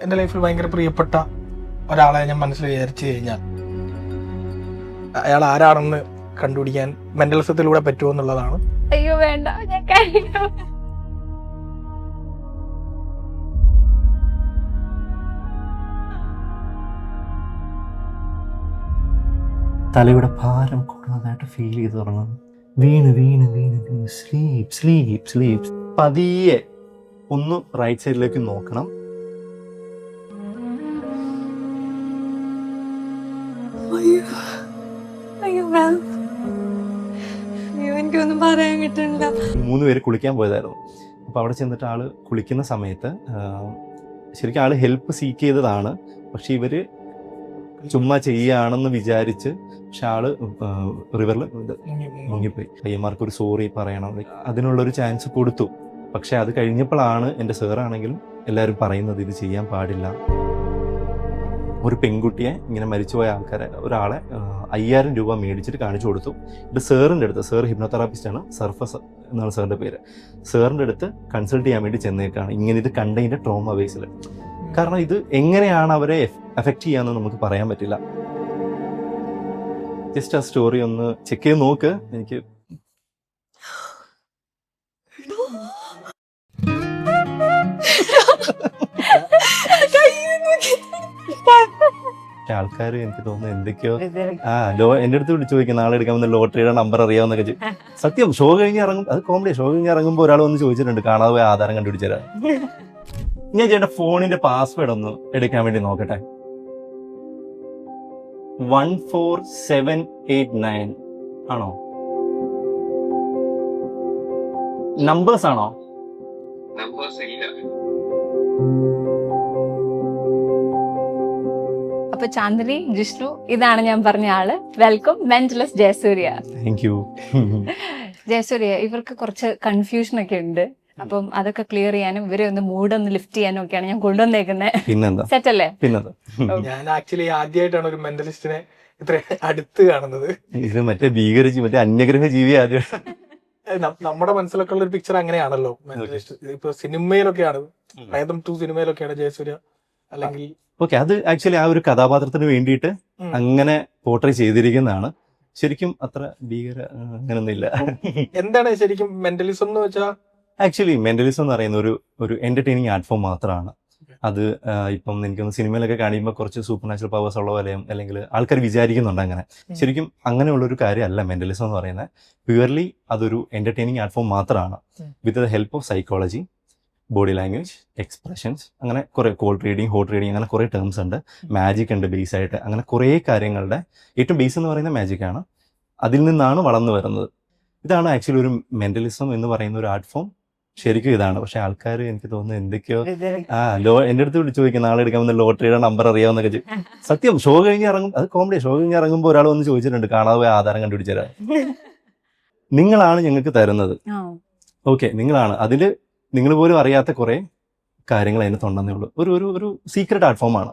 എൻ്റെ ലൈഫിൽ ഭയങ്കര പ്രിയപ്പെട്ട ഒരാളെ ഞാൻ മനസ്സിൽ വിചാരിച്ചു കഴിഞ്ഞാൽ അയാൾ ആരാണെന്ന് കണ്ടുപിടിക്കാൻ മെന്റലിസത്തിലൂടെ പറ്റുമോ എന്നുള്ളതാണ്. അയ്യോ വേണ്ട, ഞാൻ കഴിയും. തലയുടെ ഭാരം കൂടുന്നതായിട്ട് ഫീൽ ചെയ്ത് തുടങ്ങുന്നു. വീണ് വീണ് വീണ് വീണ് സ്ലീപ് സ്ലീപ് സ്ലീപ്. പതിയെ ഒന്ന് റൈറ്റ് സൈഡിലേക്ക് നോക്കണം. എനിക്കൊന്നും പറയാൻ കിട്ടുന്നില്ല. 3 പേര് കുളിക്കാൻ പോയതായിരുന്നു. അപ്പോൾ അവിടെ ചെന്നിട്ട് ആള് കുളിക്കുന്ന സമയത്ത് ശരിക്കും ആള് ഹെൽപ്പ് സീക്ക് ചെയ്തതാണ്. പക്ഷെ ഇവര് ചുമ്മാ ചെയ്യുകയാണെന്ന് വിചാരിച്ച് പക്ഷെ ആള് റിവറിൽ മുങ്ങിപ്പോയി. പയ്യന്മാർക്ക് ഒരു സോറി പറയണം, അതിനുള്ളൊരു ചാൻസ് കൊടുത്തു. പക്ഷെ അത് കഴിഞ്ഞപ്പോഴാണ് എൻ്റെ സാറാണെങ്കിലും എല്ലാവരും പറയുന്നത് ഇത് ചെയ്യാൻ പാടില്ല. ഒരു പെൺകുട്ടിയെ ഇങ്ങനെ മരിച്ചുപോയ ഒരാളെ 5000 രൂപ മേടിച്ചിട്ട് കാണിച്ചു കൊടുത്തു. ഇത് സാറിൻ്റെ അടുത്ത്, സാർ ഹിപ്നോതെറാപ്പിസ്റ്റാണ്, സർഫസ് എന്നാണ് സാറിൻ്റെ പേര്. സാറിൻ്റെ അടുത്ത് കൺസൾട്ട് ചെയ്യാൻ വേണ്ടി ചെന്നേക്കാണ് ഇങ്ങനെ ഇത് കണ്ടതിൻ്റെ ട്രോമ ബേസിൽ. കാരണം ഇത് എങ്ങനെയാണ് അവരെ എഫക്റ്റ് ചെയ്യാന്ന് നമുക്ക് പറയാൻ പറ്റില്ല. ജസ്റ്റ് ആ സ്റ്റോറി ഒന്ന് ചെക്ക് ചെയ്ത് നോക്ക്. എനിക്ക് ആൾക്കാർ എനിക്ക് തോന്നുന്നു എന്തൊക്കെയോ എൻ്റെ അടുത്ത് വിളിച്ചു ചോദിക്കും നാളെ എടുക്കാമെന്ന് ലോട്ടറിയുടെ നമ്പർ അറിയാവുന്നൊക്കെ. സത്യം ഷോ കഴിഞ്ഞ് ഇറങ്ങും, അത് കോമഡി. ഷോ കഴിഞ്ഞ് ഇറങ്ങുമ്പോൾ ഒരാൾ വന്ന് ചോദിച്ചിട്ടുണ്ട് കാണാതെ പോയ ആധാരം കണ്ടുപിടിച്ചരാ. ഞാൻ ചേട്ടാ ഫോണിന്റെ പാസ്വേഡ് ഒന്ന് എടുക്കാൻ വേണ്ടി നോക്കട്ടെ. 14789 ആണോ? നമ്പേഴ്സ് ആണോ? അപ്പൊ ചാന്ദിനി, ജിഷ്ണു, ഇതാണ് ഞാൻ പറഞ്ഞ ആള്. Welcome mentalist Jayasurya. Thank you. Jayasurya, ഇവർക്ക് കുറച്ച് കൺഫ്യൂഷൻ ഒക്കെ ഉണ്ട്. അപ്പം അതൊക്കെ ക്ലിയർ ചെയ്യാനും ഇവരെ ഒന്ന് മൂഡൊന്ന് ലിഫ്റ്റ് ചെയ്യാനും ഒക്കെയാണ് ഞാൻ കൊണ്ടുവന്നേക്കുന്നത്. പിന്നെന്താ സെറ്റ് അല്ലേ? പിന്നെന്താ. ഞാൻ ആക്ച്വലി ആദ്യമായിട്ടാണ് ഒരു മെന്റലിസ്റ്റിനെ ഇത്ര അടുത്ത് കാണുന്നത്. ഇത് മറ്റേ മറ്റേ അന്യഗ്രഹ ജീവി ആദ്യം. നമ്മുടെ മനസ്സിലൊക്കെ ഉള്ള ഒരു പിക്ചർ അങ്ങനെയാണല്ലോ മെന്റലിസ്റ്റ്. ഇപ്പൊ സിനിമയിലൊക്കെയാണ്, പ്രേതം 2 സിനിമയിലൊക്കെയാണ് ജയസൂര്യ. അല്ലെങ്കിൽ ഓക്കെ, അത് ആക്ച്വലി ആ ഒരു കഥാപാത്രത്തിന് വേണ്ടിയിട്ട് അങ്ങനെ പോർട്രേ ചെയ്തിരിക്കുന്നതാണ്. ശരിക്കും അത്ര അങ്ങനൊന്നും ഇല്ല. എന്താണ് ശരിക്കും മെന്റലിസം എന്ന് വെച്ചാൽ? ആക്ച്വലി മെന്റലിസം എന്ന് പറയുന്ന ഒരു എന്റർടൈനിങ് ആർട്ട് ഫോം മാത്രമാണ്. അത് ഇപ്പം എനിക്കൊന്ന് സിനിമയിലൊക്കെ കാണുമ്പോൾ കുറച്ച് സൂപ്പർ നാച്ചുറൽ പവേഴ്സ് ഉള്ള പോലെയും അല്ലെങ്കിൽ ആൾക്കാർ വിചാരിക്കുന്നുണ്ട് അങ്ങനെ. ശരിക്കും അങ്ങനെയുള്ളൊരു കാര്യമല്ല മെന്റലിസം എന്ന് പറയുന്നത്. പ്യുവർലി അതൊരു എന്റർടൈനിങ് ആർട്ട് ഫോം മാത്രമാണ്. With the help of psychology, body language, expressions, അങ്ങനെ കുറേ കോൾഡ് റീഡിങ്, ഹോട്ട് റീഡിങ്, അങ്ങനെ കുറേ ടേംസ് ഉണ്ട്. മാജിക് ഉണ്ട് ബേസ് ആയിട്ട്. അങ്ങനെ കുറേ കാര്യങ്ങളുടെ ഏറ്റവും ബേസ് എന്ന് പറയുന്ന മാജിക്കാണ്. അതിൽ നിന്നാണ് വളർന്നു വരുന്നത്. ഇതാണ് ആക്ച്വലി ഒരു മെന്റലിസം എന്ന് പറയുന്ന ഒരു ആർട്ട് ഫോം. ശരിക്കും ഇതാണ്. പക്ഷെ ആൾക്കാർ എനിക്ക് തോന്നുന്നു എന്തൊക്കെയോ എൻ്റെ അടുത്ത് വിളിച്ചു ചോദിക്കും നാളെ എടുക്കാമെന്ന് ലോട്ടറിയുടെ നമ്പർ അറിയാവുന്നൊക്കെ. സത്യം ഷോ കഴിഞ്ഞ് ഇറങ്ങും, അത് കോമഡി. ഷോ കഴിഞ്ഞ് ഇറങ്ങുമ്പോൾ ഒരാൾ വന്ന് ചോദിച്ചിട്ടുണ്ട് കാണാതെ പോയ ആധാരം കണ്ടുപിടിച്ചരാ. നിങ്ങളാണ് ഞങ്ങൾക്ക് തരുന്നത്. ഓക്കെ, നിങ്ങളാണ് അതിൽ. നിങ്ങൾ പോലും അറിയാത്ത കുറെ കാര്യങ്ങൾ അതിനകത്തുണ്ടെന്നേ ഉള്ളൂ. ഒരു സീക്രട്ട് ആർട്ട് ഫോമാണ്.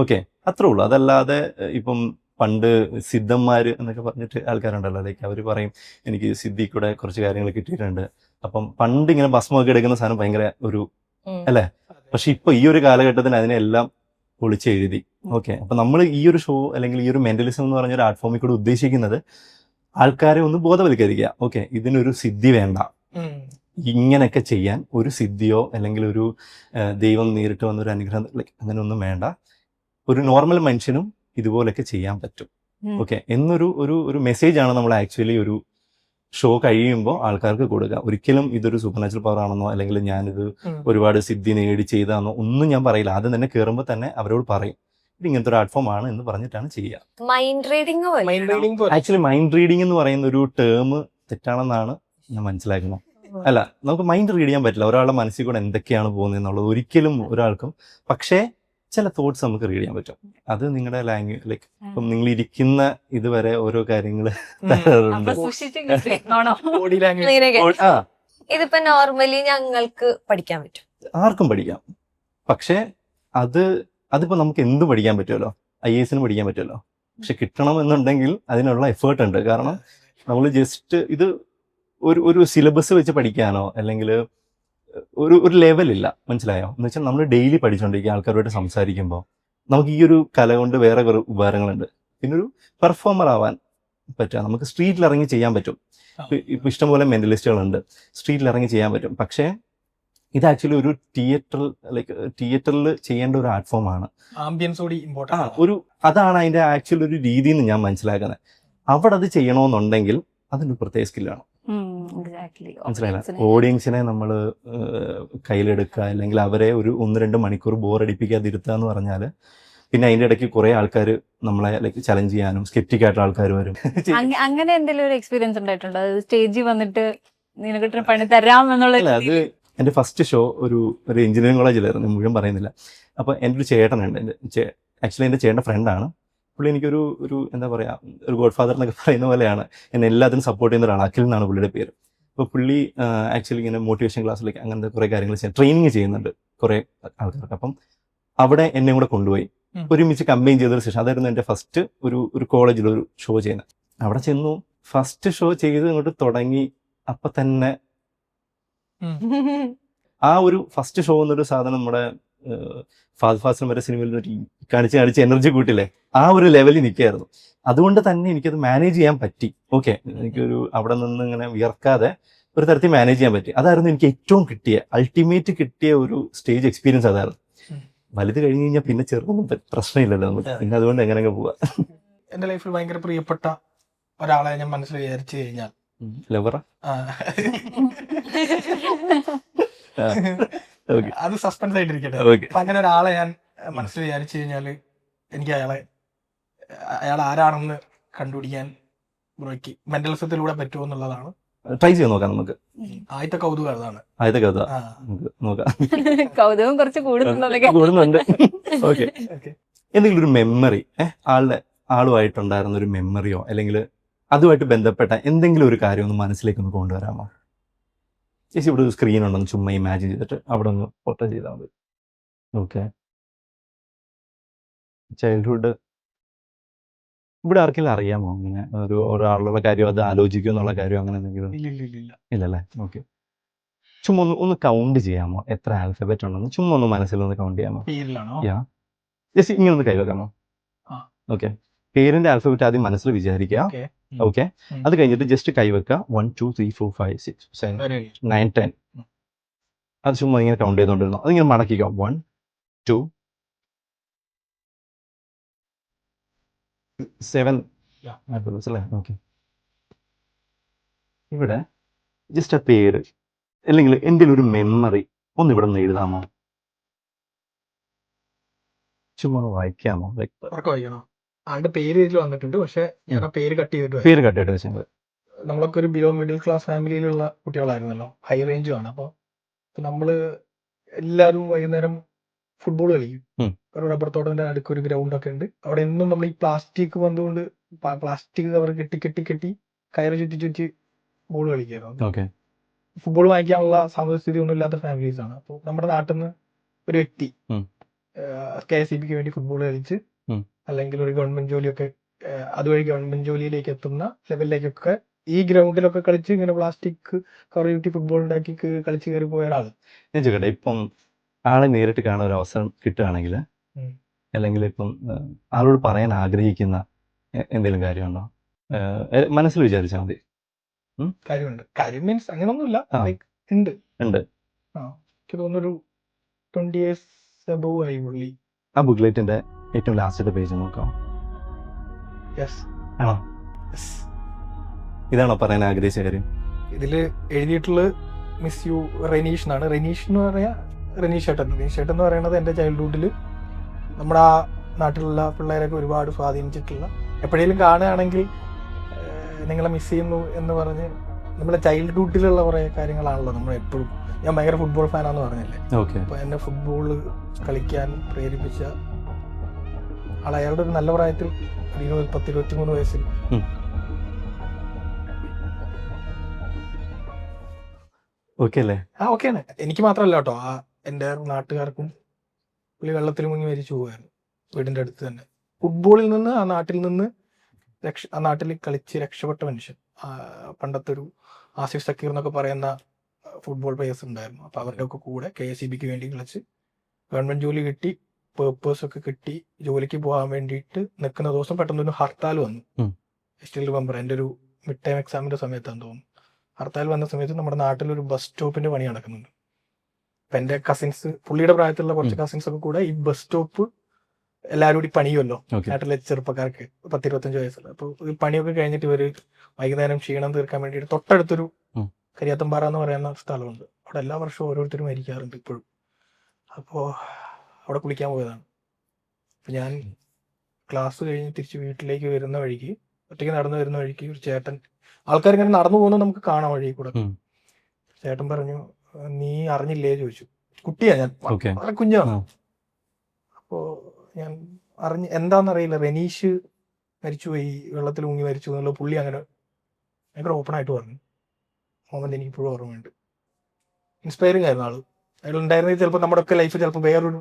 ഓക്കെ, അത്രേ ഉള്ളൂ. അതല്ലാതെ ഇപ്പം പണ്ട് സിദ്ധന്മാര് എന്നൊക്കെ പറഞ്ഞിട്ട് ആൾക്കാരുണ്ടല്ലോ, ലൈക്ക് അവർ പറയും എനിക്ക് സിദ്ധി കൂടെ കുറച്ച് കാര്യങ്ങൾ കിട്ടിയിട്ടുണ്ട്. അപ്പം പണ്ട് ഇങ്ങനെ ഭസ്മൊക്കെ എടുക്കുന്ന സാധനം ഭയങ്കര ഒരു അല്ലേ. പക്ഷെ ഇപ്പൊ ഈ ഒരു കാലഘട്ടത്തിൽ അതിനെല്ലാം പൊളിച്ചെഴുതി. ഓക്കെ, അപ്പൊ നമ്മൾ ഈ ഒരു ഷോ അല്ലെങ്കിൽ ഈ ഒരു മെന്റലിസം എന്ന് പറഞ്ഞ ഒരു ആർട്ട് ഫോമിൽ കൂടെ ഉദ്ദേശിക്കുന്നത് ആൾക്കാരെ ഒന്ന് ബോധവൽക്കരിക്കുക. ഓക്കെ, ഇതിനൊരു സിദ്ധി വേണ്ട, ഇങ്ങനെയൊക്കെ ചെയ്യാൻ ഒരു സിദ്ധിയോ അല്ലെങ്കിൽ ഒരു ദൈവം നേരിട്ട് വന്നൊരു അനുഗ്രഹം ലൈക്ക് അങ്ങനെ ഒന്നും വേണ്ട. ഒരു നോർമൽ മനുഷ്യനും ഇതുപോലൊക്കെ ചെയ്യാൻ പറ്റും. ഓക്കെ ഒരു മെസ്സേജാണ് നമ്മൾ ആക്ച്വലി ഒരു ഷോ കഴിയുമ്പോൾ ആൾക്കാർക്ക് കൊടുക്കുക. ഒരിക്കലും ഇതൊരു സൂപ്പർ നാച്ചുറൽ പവർ ആണെന്നോ അല്ലെങ്കിൽ ഞാനിത് ഒരുപാട് സിദ്ധി നേടി ചെയ്താന്നോ ഒന്നും ഞാൻ പറയില്ല. ആദ്യം തന്നെ കയറുമ്പോൾ തന്നെ അവരോട് പറയും ഇത് ഇങ്ങനത്തെ ഒരു ആർട്ട് ഫോം ആണ് എന്ന് പറഞ്ഞിട്ടാണ് ചെയ്യുക. ആക്ച്വലി മൈൻഡ് റീഡിംഗ് എന്ന് പറയുന്ന ഒരു ടേം തെറ്റാണെന്നാണ് ഞാൻ മനസ്സിലാക്കുന്നത്. അല്ല, നമുക്ക് മൈൻഡ് റീഡ് ചെയ്യാൻ പറ്റില്ല. ഒരാളുടെ മനസ്സിൽ കൂടെ എന്തൊക്കെയാണ് പോകുന്നത് എന്നുള്ളത് ഒരിക്കലും ഒരാൾക്കും. പക്ഷേ ചില തോട്ട്സ് നമുക്ക് റീഡ് ചെയ്യാൻ പറ്റും. അത് നിങ്ങളുടെ ലാംഗ്വേജ് ലൈക്ക് ഇപ്പം നിങ്ങൾ ഇരിക്കുന്ന ഇതുവരെ ഓരോ കാര്യങ്ങൾ ബോഡി ലാംഗ്വേജ് ഇതിപ്പോ നോർമലി ഞങ്ങൾക്ക് പഠിക്കാൻ പറ്റും, ആർക്കും പഠിക്കാം. പക്ഷെ അതിപ്പോ നമുക്ക് എന്ത് പഠിക്കാൻ പറ്റുമല്ലോ, IAS പഠിക്കാൻ പറ്റുമല്ലോ. പക്ഷെ കിട്ടണം എന്നുണ്ടെങ്കിൽ അതിനുള്ള എഫേർട്ട് ഉണ്ട്. കാരണം നമ്മൾ ജസ്റ്റ് ഇത് ഒരു സിലബസ് വെച്ച് പഠിക്കാനോ അല്ലെങ്കിൽ ഒരു ലെവലില്ല, മനസ്സിലായോ? എന്ന് വെച്ചാൽ നമ്മൾ ഡെയിലി പഠിച്ചുകൊണ്ടിരിക്കുക, ആൾക്കാരുമായിട്ട് സംസാരിക്കുമ്പോൾ നമുക്ക് ഈ ഒരു കല കൊണ്ട് വേറെ കുറേ ഉപകാരങ്ങളുണ്ട്. പിന്നെ ഒരു പെർഫോമർ ആവാൻ പറ്റുക, നമുക്ക് സ്ട്രീറ്റിൽ ഇറങ്ങി ചെയ്യാൻ പറ്റും. ഇപ്പം ഇഷ്ടംപോലെ മെന്റലിസ്റ്റുകളുണ്ട്, സ്ട്രീറ്റിൽ ഇറങ്ങി ചെയ്യാൻ പറ്റും. പക്ഷേ ഇത് ആക്ച്വലി ഒരു തിയേറ്ററിൽ ചെയ്യേണ്ട ഒരു ആർട്ട് ഫോമാണ്. ആംബിയൻസ് കൂടി ഇമ്പോർട്ടന്റ്. അതാണ് അതിന്റെ ആക്ച്വൽ ഒരു രീതി എന്ന് ഞാൻ മനസ്സിലാക്കുന്നത്. അവിടെ അത് ചെയ്യണമെന്നുണ്ടെങ്കിൽ അതിന് പ്രത്യേക സ്കില്ലാണ്. മനസ്സിലായില്ല? ഓഡിയൻസിനെ നമ്മൾ കയ്യിലെടുക്കുക, അല്ലെങ്കിൽ അവരെ ഒരു 1-2 മണിക്കൂർ ബോറടിപ്പിക്കാതിരുത്തുക എന്ന് പറഞ്ഞാൽ, പിന്നെ അതിന്റെ ഇടയ്ക്ക് കുറെ ആൾക്കാർ നമ്മളെ ചലഞ്ച് ചെയ്യാനും സ്കെപ്റ്റിക് ആയിട്ടുള്ള ആൾക്കാർ വരും. അങ്ങനെ എന്തെങ്കിലും ഒരു എക്സ്പീരിയൻസ് ഉണ്ടായിട്ടുണ്ടോ? സ്റ്റേജിൽ വന്നിട്ട് നിനക്ക് പണി തരാം എന്നുള്ള? അത് എൻ്റെ ഫസ്റ്റ് ഷോ ഒരു എഞ്ചിനീയറിംഗ് കോളേജിലായിരുന്നു, മുഴുവൻ പറയുന്നില്ല. അപ്പോൾ എൻ്റെ ഒരു ചേട്ടനുണ്ട്, ആക്ച്വലി എൻ്റെ ചേട്ടൻ്റെ ഫ്രണ്ടാണ് പുള്ളി. എനിക്കൊരു എന്താ പറയുക, ഒരു ഗോഡ് ഫാദർ എന്നൊക്കെ പറയുന്ന പോലെയാണ്. എന്നെ എല്ലാത്തിനും സപ്പോർട്ട് ചെയ്യുന്ന ഒരാൾ. അഖിൽ എന്നാണ് പുള്ളിയുടെ പേര്. അപ്പോൾ പുള്ളി ആക്ച്വലി ഇങ്ങനെ മോട്ടിവേഷൻ ക്ലാസ്സിലേക്ക് അങ്ങനത്തെ കുറേ കാര്യങ്ങൾ ട്രെയിനിങ് ചെയ്യുന്നുണ്ട് കുറേ ആൾക്കാർക്ക്. അപ്പം അവിടെ എന്നെ കൂടെ കൊണ്ടുപോയി ഒരുമിച്ച് കമ്പൈൻ ചെയ്തൊരു സെഷൻ. അതായിരുന്നു എൻ്റെ ഫസ്റ്റ് ഒരു കോളേജിലൊരു ഷോ ചെയ്യുന്നത്. അവിടെ ചെന്നു ഫസ്റ്റ് ഷോ ചെയ്ത് ഇങ്ങോട്ട് തുടങ്ങി. അപ്പം തന്നെ ആ ഒരു ഫസ്റ്റ് ഷോ എന്നൊരു സാധനം നമ്മുടെ ഫാസ്റ്റ് ഫാസ്റ്റ് വരെ സിനിമയിൽ കാണിച്ച് എനർജി കൂട്ടില്ലേ, ആ ഒരു ലെവലിൽ നിൽക്കുകയായിരുന്നു. അതുകൊണ്ട് തന്നെ എനിക്കത് മാനേജ് ചെയ്യാൻ പറ്റി. ഓക്കെ, എനിക്കൊരു അവിടെ നിന്ന് ഇങ്ങനെ വിയർക്കാതെ ഒരു തരത്തിൽ മാനേജ് ചെയ്യാൻ പറ്റി. അതായിരുന്നു എനിക്ക് ഏറ്റവും അൾട്ടിമേറ്റ് കിട്ടിയ ഒരു സ്റ്റേജ് എക്സ്പീരിയൻസ്. അതായിരുന്നു. വലുത് കഴിഞ്ഞ് കഴിഞ്ഞാൽ പിന്നെ ചെറുതൊന്നും പ്രശ്നമില്ലല്ലോ നമുക്ക്. പിന്നെ അതുകൊണ്ട് എങ്ങനെയൊക്കെ പോവാം. എന്റെ ലൈഫിൽ ഭയങ്കര പ്രിയപ്പെട്ട ഒരാളെ ഞാൻ മനസ്സിൽ വിചാരിച്ചു കഴിഞ്ഞാൽ ലവറ, അത് സസ്പെൻസ് ആയിട്ടിരിക്കട്ടെ. അപ്പൊ അങ്ങനെ ഒരാളെ ഞാൻ മനസ്സിൽ വിചാരിച്ചു കഴിഞ്ഞാല് എനിക്ക് അയാൾ ആരാണെന്ന് കണ്ടുപിടിക്കാൻ ബ്രോയ്ക്ക് മെന്റലിസത്തിലൂടെ പറ്റുമോ എന്നുള്ളതാണ്. ട്രൈ ചെയ്ത് നോക്കാം നമുക്ക്. ആദ്യത്തെ കൗതുകം അതാണ്. കൗതുകം കുറച്ച് കൂടുന്നുണ്ട്. ഓക്കെ, എന്തെങ്കിലും ഒരു മെമ്മറി ആളുമായിട്ടുണ്ടായിരുന്ന ഒരു മെമ്മറിയോ അല്ലെങ്കിൽ അതുമായിട്ട് ബന്ധപ്പെട്ട എന്തെങ്കിലും ഒരു കാര്യം ഒന്ന് മനസ്സിലേക്ക് ഒന്ന് കൊണ്ടുവരാമോ? ചേച്ചി ഇവിടെ ഒരു സ്ക്രീൻ ഉണ്ടെന്ന് ചുമ്മാ ഇമാജിൻ ചെയ്തിട്ട് അവിടെ ഒന്ന് ഫോട്ടോ ചെയ്താൽ മതി. ഓക്കെ, ചൈൽഡ്ഹുഡ് ഇവിടെ ആർക്കെങ്കിലും അറിയാമോ അങ്ങനെ ഒരാളുടെ കാര്യം, അത് ആലോചിക്കുക എന്നുള്ള കാര്യം, അങ്ങനെ എന്തെങ്കിലും? ഇല്ലല്ലേ? ഓക്കെ, ചുമ്മാ ഒന്ന് കൗണ്ട് ചെയ്യാമോ എത്ര ആൽഫബറ്റ് ഉണ്ടെന്ന്? ചുമ്മാ ഒന്ന് മനസ്സിൽ ഒന്ന് കൗണ്ട് ചെയ്യാമോ? ജസ്റ്റ് ഇങ്ങനെ ഒന്ന് കൈവെക്കാമോ? ഓക്കെ, പേരിന്റെ ആൽഫബറ്റ് ആദ്യം മനസ്സിൽ വിചാരിക്കുക. ഓക്കെ, അത് കഴിഞ്ഞിട്ട് ജസ്റ്റ് കൈവെക്കുക. 1 2 3 4 5 6 7 9 10. അത് ചുമ്മാ ഇങ്ങനെ കൗണ്ട് ചെയ്തോണ്ടിരുന്നു. അതിങ്ങനെ മടക്കിക്കോ. 1 2 7 അല്ലേ? ഓക്കെ, ഇവിടെ ജസ്റ്റ് ആ പേര് അല്ലെങ്കിൽ എന്തെങ്കിലും ഒരു മെമ്മറി ഒന്ന് ഇവിടെ നിന്ന് എഴുതാമോ? ചുമ്മാ വായിക്കാമോ? വായിക്കണോ? ആളുടെ പേര് ഇതിൽ വന്നിട്ടുണ്ട്, പക്ഷെ ഞാൻ ആ പേര് കട്ട് ചെയ്തിട്ട് പേര് കട്ട് ചെയ്തിട്ട് നമ്മളൊക്കെ ഒരു ബിലോ മിഡിൽ ക്ലാസ് ഫാമിലിയിലുള്ള കുട്ടികളായിരുന്നല്ലോ, ഹൈ റേഞ്ചും ആണ്. അപ്പൊ നമ്മള് എല്ലാവരും വൈകുന്നേരം ഫുട്ബോൾ കളിക്കും. ഒരു റബ്ബർ തോട്ടത്തിന്റെ അടുക്ക് ഒരു ഗ്രൗണ്ട് ഒക്കെ ഉണ്ട്. അവിടെ എന്നും നമ്മൾ ഈ പ്ലാസ്റ്റിക് പന്തുകൊണ്ട് പ്ലാസ്റ്റിക് കവർ കെട്ടി കയറ് ചുറ്റി ബോൾ കളിക്കായിരുന്നു. ഫുട്ബോൾ വാങ്ങിക്കാനുള്ള സാമ്പത്തിക ഒന്നും ഇല്ലാത്ത ഫാമിലീസ് ആണ്. അപ്പോൾ നമ്മുടെ നാട്ടിൽ നിന്ന് ഒരു വ്യക്തി KSEBക്ക് വേണ്ടി ഫുട്ബോൾ കളിച്ച് അല്ലെങ്കിൽ ഒരു ഗവൺമെന്റ് ജോലിയൊക്കെ അതുവഴി ഗവൺമെന്റ് ജോലിയിലേക്ക് എത്തുന്ന ലെവലിലേക്കൊക്കെ ഈ ഗ്രൗണ്ടിലൊക്കെ കളിച്ച് ഇങ്ങനെ പ്ലാസ്റ്റിക് കവർ ചുറ്റി ഫുട്ബോൾ ഉണ്ടാക്കി കളിച്ച് കയറി പോയ ഒരാൾ. ഞാൻ ചോദിക്കട്ടെ, ഇപ്പം ആളെ നേരിട്ട് കാണാൻ ഒരു അവസരം കിട്ടുകയാണെങ്കിൽ, അല്ലെങ്കിൽ ഇപ്പം ആളോട് പറയാൻ ആഗ്രഹിക്കുന്ന എന്തെങ്കിലും കാര്യമുണ്ടോ? മനസ്സിൽ വിചാരിച്ചാൽ മതി. കാര്യമുണ്ട്. കാര്യം മീൻസ് അങ്ങനൊന്നുമില്ല, ഉണ്ട്. എനിക്ക് തോന്നുന്നൊരു 20 years above ആയി പുള്ളി. ആ ബുക്ക്ലെറ്റിന്റെ ഏറ്റവും ലാസ്റ്റത്തെ പേജ് നോക്കാം. ഇതാണോ പറയാൻ ആഗ്രഹിച്ച കാര്യം? ഇതില് എഴുതിയിട്ടുള്ളത് മിസ് യു റെനീഷ് എന്നാണ്. റെനീഷ് എന്ന് പറയാ റെനീഷ് ഏട്ടൻ എന്ന് പറയുന്നത് എൻ്റെ ചൈൽഡ്ഹുഡിൽ നമ്മുടെ ആ നാട്ടിലുള്ള പിള്ളേരൊക്കെ ഒരുപാട് സ്വാധീനിച്ചിട്ടുള്ള, എപ്പോഴേലും കാണുകയാണെങ്കിൽ നിങ്ങളെ മിസ് ചെയ്യുന്നു എന്ന് പറഞ്ഞ് നമ്മുടെ ചൈൽഡ്ഹുഡിലുള്ള കുറേ കാര്യങ്ങളാണല്ലോ നമ്മൾ എപ്പോഴും. ഞാൻ ഭയങ്കര ഫുട്ബോൾ ഫാനാന്ന് പറഞ്ഞില്ലേ, അപ്പൊ എന്നെ ഫുട്ബോൾ കളിക്കാൻ പ്രേരിപ്പിച്ച അയാളുടെ ഒരു നല്ല പ്രായത്തിൽ 10-23 വയസ്സിൽ ഓക്കെയാണ്. എനിക്ക് മാത്രമല്ല കേട്ടോ, എൻ്റെ നാട്ടുകാർക്കും. പുള്ളി വെള്ളത്തിൽ മുങ്ങി മരിച്ചു പോവായിരുന്നു വീടിന്റെ അടുത്ത് തന്നെ. ഫുട്ബോളിൽ നിന്ന് ആ നാട്ടിൽ കളിച്ച് രക്ഷപ്പെട്ട മനുഷ്യൻ. പണ്ടത്തെ ഒരു ആസിഫ് സക്കീർ എന്നൊക്കെ പറയുന്ന ഫുട്ബോൾ പ്ലേയേഴ്സ് ഉണ്ടായിരുന്നു. അപ്പോൾ അവരുടെ ഒക്കെ കൂടെ KSEBക്ക് വേണ്ടി കളിച്ച് ഗവൺമെന്റ് ജോലി കിട്ടി, പേപ്പേഴ്സ് ഒക്കെ കിട്ടി, ജോലിക്ക് പോകാൻ വേണ്ടിയിട്ട് നിൽക്കുന്ന ദിവസം പെട്ടെന്നൊരു ഹർത്താൽ വന്നു. സ്റ്റിൽ റിമെമ്പർ, എൻ്റെ ഒരു മിഡ് ടൈം എക്സാമിന്റെ സമയത്താന്ന് തോന്നുന്നു. ഹർത്താൽ വന്ന സമയത്ത് നമ്മുടെ നാട്ടിലൊരു ബസ് സ്റ്റോപ്പിന്റെ പണി നടക്കുന്നുണ്ട്. അപ്പം എൻ്റെ കസിൻസ്, പുള്ളിയുടെ പ്രായത്തിലുള്ള കുറച്ച് കസിൻസ് ഒക്കെ കൂടെ ഈ ബസ് സ്റ്റോപ്പ് എല്ലാവരും കൂടി പണിയുമല്ലോ നാട്ടിലെ ചെറുപ്പക്കാർക്ക് 10-25 വയസ്സുള്ള. അപ്പോൾ ഈ പണിയൊക്കെ കഴിഞ്ഞിട്ട് ഇവര് വൈകുന്നേരം ക്ഷീണം തീർക്കാൻ വേണ്ടിയിട്ട് തൊട്ടടുത്തൊരു കരിയാത്തമ്പാറ എന്ന് പറയുന്ന സ്ഥലമുണ്ട്. അവിടെ എല്ലാ വർഷവും ഓരോരുത്തരും മരിക്കാറുണ്ട് ഇപ്പോഴും. അപ്പോൾ അവിടെ കുളിക്കാൻ പോയതാണ്. അപ്പം ഞാൻ ക്ലാസ് കഴിഞ്ഞ് തിരിച്ച് വീട്ടിലേക്ക് വരുന്ന വഴിക്ക്, ഒറ്റയ്ക്ക് നടന്നു വരുന്ന വഴിക്ക് ഒരു ചേട്ടൻ, ആൾക്കാരിങ്ങനെ നടന്നു പോകുന്നത് നമുക്ക് കാണാം വഴി കൂടെ. ചേട്ടൻ പറഞ്ഞു, നീ അറിഞ്ഞില്ലേ ചോദിച്ചു. കുട്ടിയാ ഞാൻ, വളരെ കുഞ്ഞാണ്. അപ്പോൾ ഞാൻ എന്താണെന്നറിയില്ല, റെനീഷ് മരിച്ചുപോയി, വെള്ളത്തിൽ മുങ്ങി മരിച്ചു എന്നുള്ള പുള്ളി അങ്ങനെ ഭയങ്കര ഓപ്പൺ ആയിട്ട് പറഞ്ഞു. മൊമെന്റ് എനിക്ക് ഇപ്പോഴും ഓർമ്മയുണ്ട്. ഇൻസ്പയറിംഗ് ആയിരുന്നു ആള്. അയാൾ ഉണ്ടായിരുന്നെങ്കിൽ ചിലപ്പോൾ നമ്മുടെ ഒക്കെ ലൈഫ് ചിലപ്പോൾ വേറൊരു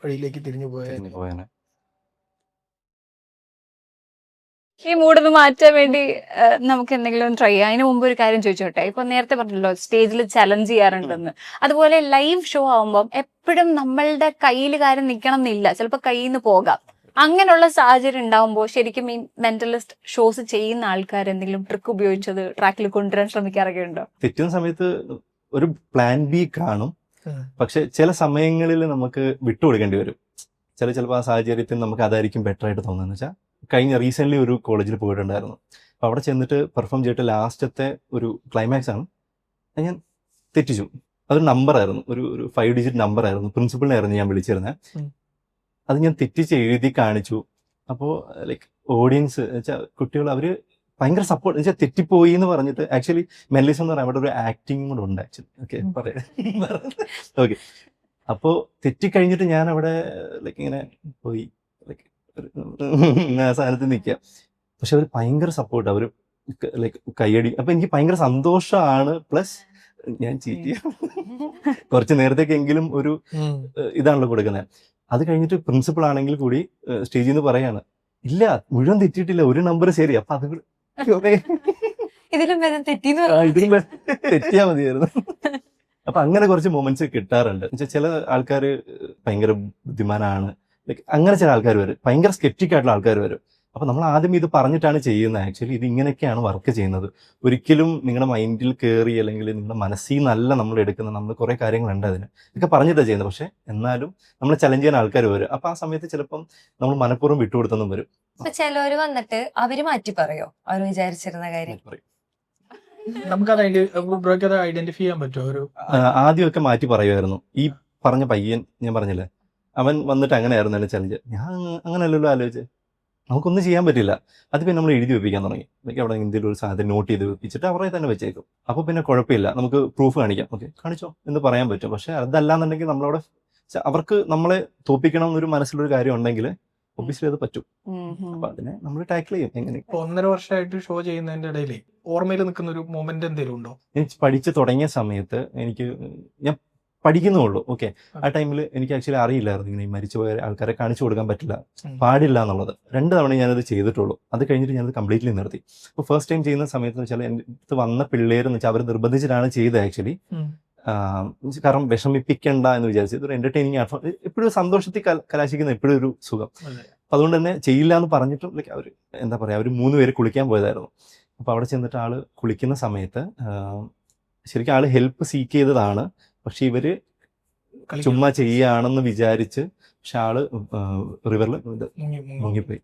വഴിയിലേക്ക് തിരിഞ്ഞു പോയാൽ. ഈ മൂടൊന്ന് മാറ്റാൻ വേണ്ടി നമുക്ക് എന്തെങ്കിലും ട്രൈ ചെയ്യാം. അതിന് മുമ്പ് ഒരു കാര്യം ചോദിച്ചോട്ടെ, ഇപ്പൊ നേരത്തെ പറഞ്ഞല്ലോ സ്റ്റേജിൽ ചലഞ്ച് ചെയ്യാറുണ്ടെന്ന്. അതുപോലെ ലൈവ് ഷോ ആവുമ്പം എപ്പോഴും നമ്മളുടെ കയ്യിൽ കാര്യം നിൽക്കണം എന്നില്ല, ചിലപ്പോൾ കയ്യിൽ നിന്ന് പോകാം. അങ്ങനെയുള്ള സാഹചര്യം ഉണ്ടാവുമ്പോൾ ശരിക്കും ഈ മെന്റലിസ്റ്റ് ഷോസ് ചെയ്യുന്ന ആൾക്കാർ എന്തെങ്കിലും ട്രിക്ക് ഉപയോഗിച്ചത് ട്രാക്കിൽ കൊണ്ടുവരാൻ ശ്രമിക്കാറൊക്കെ ഉണ്ടോ? തെറ്റുന്ന സമയത്ത് ഒരു പ്ലാൻ ബി കാണും, പക്ഷെ ചില സമയങ്ങളിൽ നമുക്ക് വിട്ടുകൊടുക്കേണ്ടി വരും. ചിലപ്പോൾ ആ സാഹചര്യത്തിൽ നമുക്ക് അതായിരിക്കും ബെറ്റർ ആയിട്ട് തോന്നുന്നത്. വെച്ചാൽ കഴിഞ്ഞ റീസെൻ്റ്ലി ഒരു കോളേജിൽ പോയിട്ടുണ്ടായിരുന്നു. അപ്പോൾ അവിടെ ചെന്നിട്ട് പെർഫോം ചെയ്തിട്ട് ലാസ്റ്റത്തെ ഒരു ക്ലൈമാക്സ് ആണ് ഞാൻ തെറ്റിച്ചു. അതൊരു നമ്പറായിരുന്നു, ഒരു 5 ഡിജിറ്റ് നമ്പറായിരുന്നു. പ്രിൻസിപ്പളിനായിരുന്നു ഞാൻ വിളിച്ചിരുന്നത്. അത് ഞാൻ തെറ്റിച്ച് എഴുതി കാണിച്ചു. അപ്പോൾ ലൈക്ക് ഓഡിയൻസ് വെച്ചാൽ കുട്ടികൾ അവർ ഭയങ്കര സപ്പോർട്ട്. വെച്ചാൽ തെറ്റിപ്പോയി എന്ന് പറഞ്ഞിട്ട്, ആക്ച്വലി മെല്ലിസം എന്ന് പറയാൻ അവിടെ ഒരു ആക്ടിങ് കൂടെ ഉണ്ട് ആക്ച്വലി. ഓക്കെ, അപ്പോൾ തെറ്റിക്കഴിഞ്ഞിട്ട് ഞാൻ അവിടെ ലൈക്ക് ഇങ്ങനെ പോയി ലൈക്ക് സാധനത്തിൽ നിൽക്കുക. പക്ഷെ അവർ ഭയങ്കര സപ്പോർട്ട്, അവർ ലൈക്ക് കയ്യടി. അപ്പം എനിക്ക് ഭയങ്കര സന്തോഷമാണ്. പ്ലസ് ഞാൻ ചീറ്റ് കുറച്ച് നേരത്തേക്കെങ്കിലും ഒരു ഇതാണല്ലോ കൊടുക്കുന്നത്. അത് കഴിഞ്ഞിട്ട് പ്രിൻസിപ്പൾ ആണെങ്കിൽ കൂടി സ്റ്റേജിൽ നിന്ന് പറയാണ്, ഇല്ല മുഴുവൻ തെറ്റിയിട്ടില്ല, ഒരു നമ്പർ ശരി. അപ്പൊ അത് ഇതിലും തെറ്റിയാ മതിയായിരുന്നു. അപ്പൊ അങ്ങനെ കുറച്ച് മൊമെന്റ്സ് കിട്ടാറുണ്ട്. ചില ആൾക്കാർ ഭയങ്കര ബുദ്ധിമാനാണ്, ലൈക്ക് അങ്ങനെ ചില ആൾക്കാർ വരും, ഭയങ്കര സ്കെപ്റ്റിക് ആയിട്ടുള്ള ആൾക്കാർ വരും. അപ്പൊ നമ്മൾ ആദ്യം ഇത് പറഞ്ഞിട്ടാണ് ചെയ്യുന്നത്. ആക്ച്വലി ഇത് ഇങ്ങനെയൊക്കെയാണ് വർക്ക് ചെയ്യുന്നത്. ഒരിക്കലും നിങ്ങളുടെ മൈൻഡിൽ കയറി അല്ലെങ്കിൽ നിങ്ങളുടെ മനസ്സിൽ നിന്നല്ല നമ്മൾ എടുക്കുന്നത്. നമ്മൾ കുറെ കാര്യങ്ങളുണ്ട് അതിന്, ഇതൊക്കെ പറഞ്ഞിട്ടാണ് ചെയ്യുന്നത്. പക്ഷെ എന്നാലും നമ്മൾ ചലഞ്ച് ചെയ്യാൻ ആൾക്കാർ വരും. അപ്പൊ ആ സമയത്ത് ചിലപ്പം നമ്മൾ മനഃപൂർവ്വം വിട്ടുകൊടുത്തെന്നും വരും. ചിലവര് വന്നിട്ട് അവര് മാറ്റി പറയോ അവർ വിചാരിച്ചിരുന്ന കാര്യം? നമുക്കത് ഐഡന്റിഫൈ ചെയ്യാൻ പറ്റുമോ? ആദ്യമൊക്കെ മാറ്റി പറയുമായിരുന്നു. ഈ പറഞ്ഞ പയ്യൻ ഞാൻ പറഞ്ഞില്ലേ, അവൻ വന്നിട്ട് അങ്ങനെയായിരുന്നല്ലോ ചലഞ്ച്. ഞാൻ അങ്ങനെയല്ലല്ലോ ആലോചിച്ച്, നമുക്കൊന്നും ചെയ്യാൻ പറ്റില്ല. അത് പിന്നെ നമ്മൾ എഴുതി വെപ്പിക്കാൻ തുടങ്ങി. ലൈക്ക് അവിടെ എന്തെങ്കിലും ഒരു സാധനം നോട്ട് ചെയ്ത് വെപ്പിച്ചിട്ട് അവരെ തന്നെ വെച്ചേക്കും. അപ്പോൾ പിന്നെ കുഴപ്പമില്ല, നമുക്ക് പ്രൂഫ് കാണിക്കാം. ഓക്കെ, കാണിച്ചോ എന്ന് പറയാൻ പറ്റും. പക്ഷെ അതല്ലാന്നുണ്ടെങ്കിൽ നമ്മളവിടെ അവർക്ക് നമ്മളെ തോപ്പിക്കണം എന്നൊരു മനസ്സിലൊരു കാര്യം ഉണ്ടെങ്കിൽ ഒബ്വിയസ്ലി അത് പറ്റും. അപ്പൊ അതിനെ നമ്മൾ ടാക്കിൾ ചെയ്യും. എങ്ങനെ 1.5 വർഷമായിട്ട് ഷോ ചെയ്യുന്നതിന്റെ ഇടയിൽ ഓർമ്മയിൽ നിൽക്കുന്ന ഒരു മൊമെന്റ് എന്തെങ്കിലും ഉണ്ടോ? ഞാൻ പഠിച്ച് തുടങ്ങിയ സമയത്ത് ഞാൻ പഠിക്കുന്നുള്ളൂ. ഓക്കെ, ആ ടൈമിൽ എനിക്ക് ആക്ച്വലി അറിയില്ലായിരുന്നു ഇങ്ങനെ മരിച്ചുപോയ ആൾക്കാരെ കാണിച്ചു കൊടുക്കാൻ പാടില്ല എന്നുള്ളത്. 2 തവണ ഞാനത് ചെയ്തിട്ടുള്ളൂ. അത് കഴിഞ്ഞിട്ട് ഞാനത് കംപ്ലീറ്റ്ലി നിർത്തി. അപ്പോൾ ഫസ്റ്റ് ടൈം ചെയ്യുന്ന സമയത്ത് വെച്ചാൽ എൻ്റെ അടുത്ത് വന്ന പിള്ളേരെന്ന് വെച്ചാൽ അവർ നിർബന്ധിച്ചിട്ടാണ് ചെയ്തത് ആക്ച്വലി. കാരണം വിഷമിപ്പിക്കണ്ട എന്ന് വിചാരിച്ചു. ഇതൊരു എന്റർടൈനിങ് ആണ്. എപ്പോഴും സന്തോഷത്തിൽ കലാശിക്കുന്ന എപ്പോഴും ഒരു സുഖം. അപ്പം അതുകൊണ്ട് തന്നെ ചെയ്യില്ല എന്ന് പറഞ്ഞിട്ടും ലൈക്ക് അവർ എന്താ പറയുക, അവർ 3 പേര് കുളിക്കാൻ പോയതായിരുന്നു. അപ്പോൾ അവിടെ ചെന്നിട്ട് ആള് കുളിക്കുന്ന സമയത്ത് ശരിക്കും ആള് ഹെൽപ്പ് സീക്ക് ചെയ്തതാണ്. പക്ഷെ ഇവര് ചുമ്മാ ചെയ്യുകയാണെന്ന് വിചാരിച്ച്, പക്ഷെ ആള് റിവറിൽ മുങ്ങിപ്പോയി.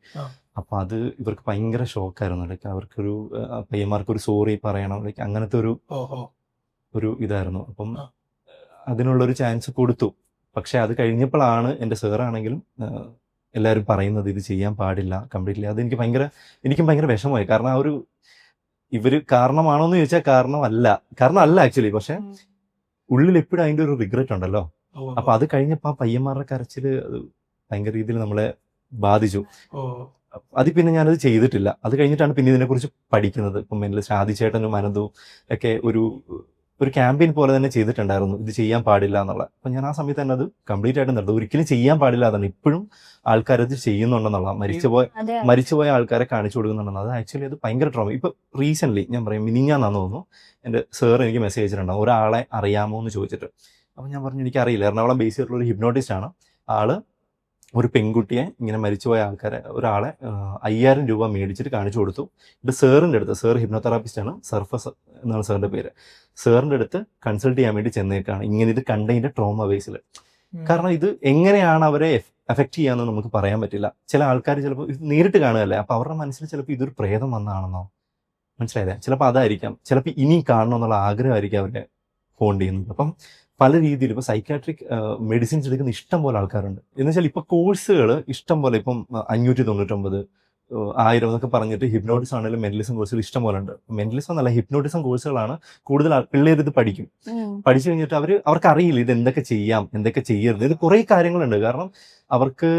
അപ്പൊ അത് ഇവർക്ക് ഭയങ്കര ഷോക്കായിരുന്നു. ലൈക്ക് അവർക്കൊരു പയ്യന്മാർക്കൊരു സോറി പറയണം, ലൈക്ക് അങ്ങനത്തെ ഒരു ഇതായിരുന്നു. അപ്പം അതിനുള്ളൊരു ചാൻസ് കൊടുത്തു. പക്ഷെ അത് കഴിഞ്ഞപ്പോഴാണ് എൻ്റെ സാറാണെങ്കിലും എല്ലാവരും പറയുന്നത് ഇത് ചെയ്യാൻ പാടില്ല കംപ്ലീറ്റ്ലി. അത് എനിക്കും ഭയങ്കര വിഷമമായി. കാരണം ആ ഒരു ഇവര് കാരണമാണോ എന്ന് ചോദിച്ചാൽ കാരണമല്ല ആക്ച്വലി. പക്ഷെ ഉള്ളിൽ എപ്പോഴും അതിൻ്റെ ഒരു റിഗ്രറ്റ് ഉണ്ടല്ലോ. അപ്പൊ അത് കഴിഞ്ഞപ്പോൾ ആ പയ്യന്മാരുടെ കരച്ചില് അത് ഭയങ്കര രീതിയിൽ നമ്മളെ ബാധിച്ചു. അത് പിന്നെ ഞാനത് ചെയ്തിട്ടില്ല. അത് കഴിഞ്ഞിട്ടാണ് പിന്നെ ഇതിനെക്കുറിച്ച് പഠിക്കുന്നത്. ഇപ്പം മെന്റലിസ്റ്റ് ആദിച്ചേട്ടനും അനന്തും ഒക്കെ ഒരു ഒരു ക്യാമ്പയിൻ പോലെ തന്നെ ചെയ്തിട്ടുണ്ടായിരുന്നു ഇത് ചെയ്യാൻ പാടില്ല എന്നുള്ള. അപ്പം ഞാൻ ആ സമയത്ത് തന്നെ അത് കംപ്ലീറ്റ് ആയിട്ട് നിർത്തും. ഒരിക്കലും ചെയ്യാൻ പാടില്ല എന്നാണ്. ഇപ്പോഴും ആൾക്കാരത് ചെയ്യുന്നുണ്ടെന്നുള്ള മരിച്ചുപോയ ആൾക്കാരെ കാണിച്ചു കൊടുക്കുന്നുണ്ടെന്ന്. അത് ആക്ച്വലി അത് ഭയങ്കര ട്രോമ. ഇപ്പൊ റീസെന്റ് ഞാൻ പറയും മിനിഞ്ഞാന്നാന്ന് തോന്നുന്നു എൻ്റെ സാർ എനിക്ക് മെസ്സേജ് അയച്ചിട്ടുണ്ടാവും ഒരാളെ അറിയാമോ എന്ന് ചോദിച്ചിട്ട്. അപ്പം ഞാൻ പറഞ്ഞു എനിക്കറിയില്ല. എറണാകുളം ബേസ് ചെയ്തിട്ടുള്ള ഒരു ഹിപ്നോട്ടിസ്റ്റ് ആണ് ആള്. ഒരു പെൺകുട്ടിയെ ഇങ്ങനെ മരിച്ചുപോയ ഒരാളെ 5000 രൂപ മേടിച്ചിട്ട് കാണിച്ചു കൊടുത്തു. ഇത് സാറിൻ്റെ അടുത്ത്, സാർ ഹിപ്നോതെറാപ്പിസ്റ്റ് ആണ്, സർഫസ് എന്നാണ് സാറിൻ്റെ പേര്. സാറിൻ്റെ അടുത്ത് കൺസൾട്ട് ചെയ്യാൻ വേണ്ടി ചെന്നേക്കാണ് ഇങ്ങനെ ഇത് കണ്ടതിൻ്റെ ട്രോമ ബേസിൽ. കാരണം ഇത് എങ്ങനെയാണ് അവരെ എഫക്റ്റ് ചെയ്യാന്ന് നമുക്ക് പറയാൻ പറ്റില്ല. ചില ആൾക്കാർ ചിലപ്പോൾ ഇത് നേരിട്ട് കാണുകയല്ലേ, അപ്പോൾ അവരുടെ മനസ്സിൽ ചിലപ്പോൾ ഇതൊരു പ്രേതം വന്നാണെന്നോ, മനസ്സിലായില്ലേ? ചിലപ്പോൾ അതായിരിക്കാം, ചിലപ്പോൾ ഇനിയും കാണണമെന്നുള്ള ആഗ്രഹമായിരിക്കും അവരെ ഹോണ്ട് ചെയ്യുന്നത്. അപ്പം പല രീതിയിൽ ഇപ്പോൾ സൈക്കാട്രിക് മെഡിസിൻസ് എടുക്കുന്ന ഇഷ്ടം പോലെ ആൾക്കാരുണ്ട്. എന്ന് വെച്ചാൽ ഇപ്പോൾ കോഴ്സുകൾ ഇഷ്ടം പോലെ, ഇപ്പം 599, 1000 എന്നൊക്കെ പറഞ്ഞിട്ട് ഹിപ്നോട്ടിസം ആണെങ്കിലും മെന്റലിസം കോഴ്സുകൾ ഇഷ്ടം പോലെ ഉണ്ട്. മെന്റലിസം എന്നല്ല, ഹിപ്നോട്ടിസം കോഴ്സുകളാണ് കൂടുതൽ പിള്ളേർ ഇത് പഠിക്കും. പഠിച്ചു കഴിഞ്ഞിട്ട് അവർക്ക് അറിയില്ല ഇത് എന്തൊക്കെ ചെയ്യാം എന്തൊക്കെ ചെയ്യരുത്. ഇത് കുറേ കാര്യങ്ങളുണ്ട്. കാരണം അവർക്ക്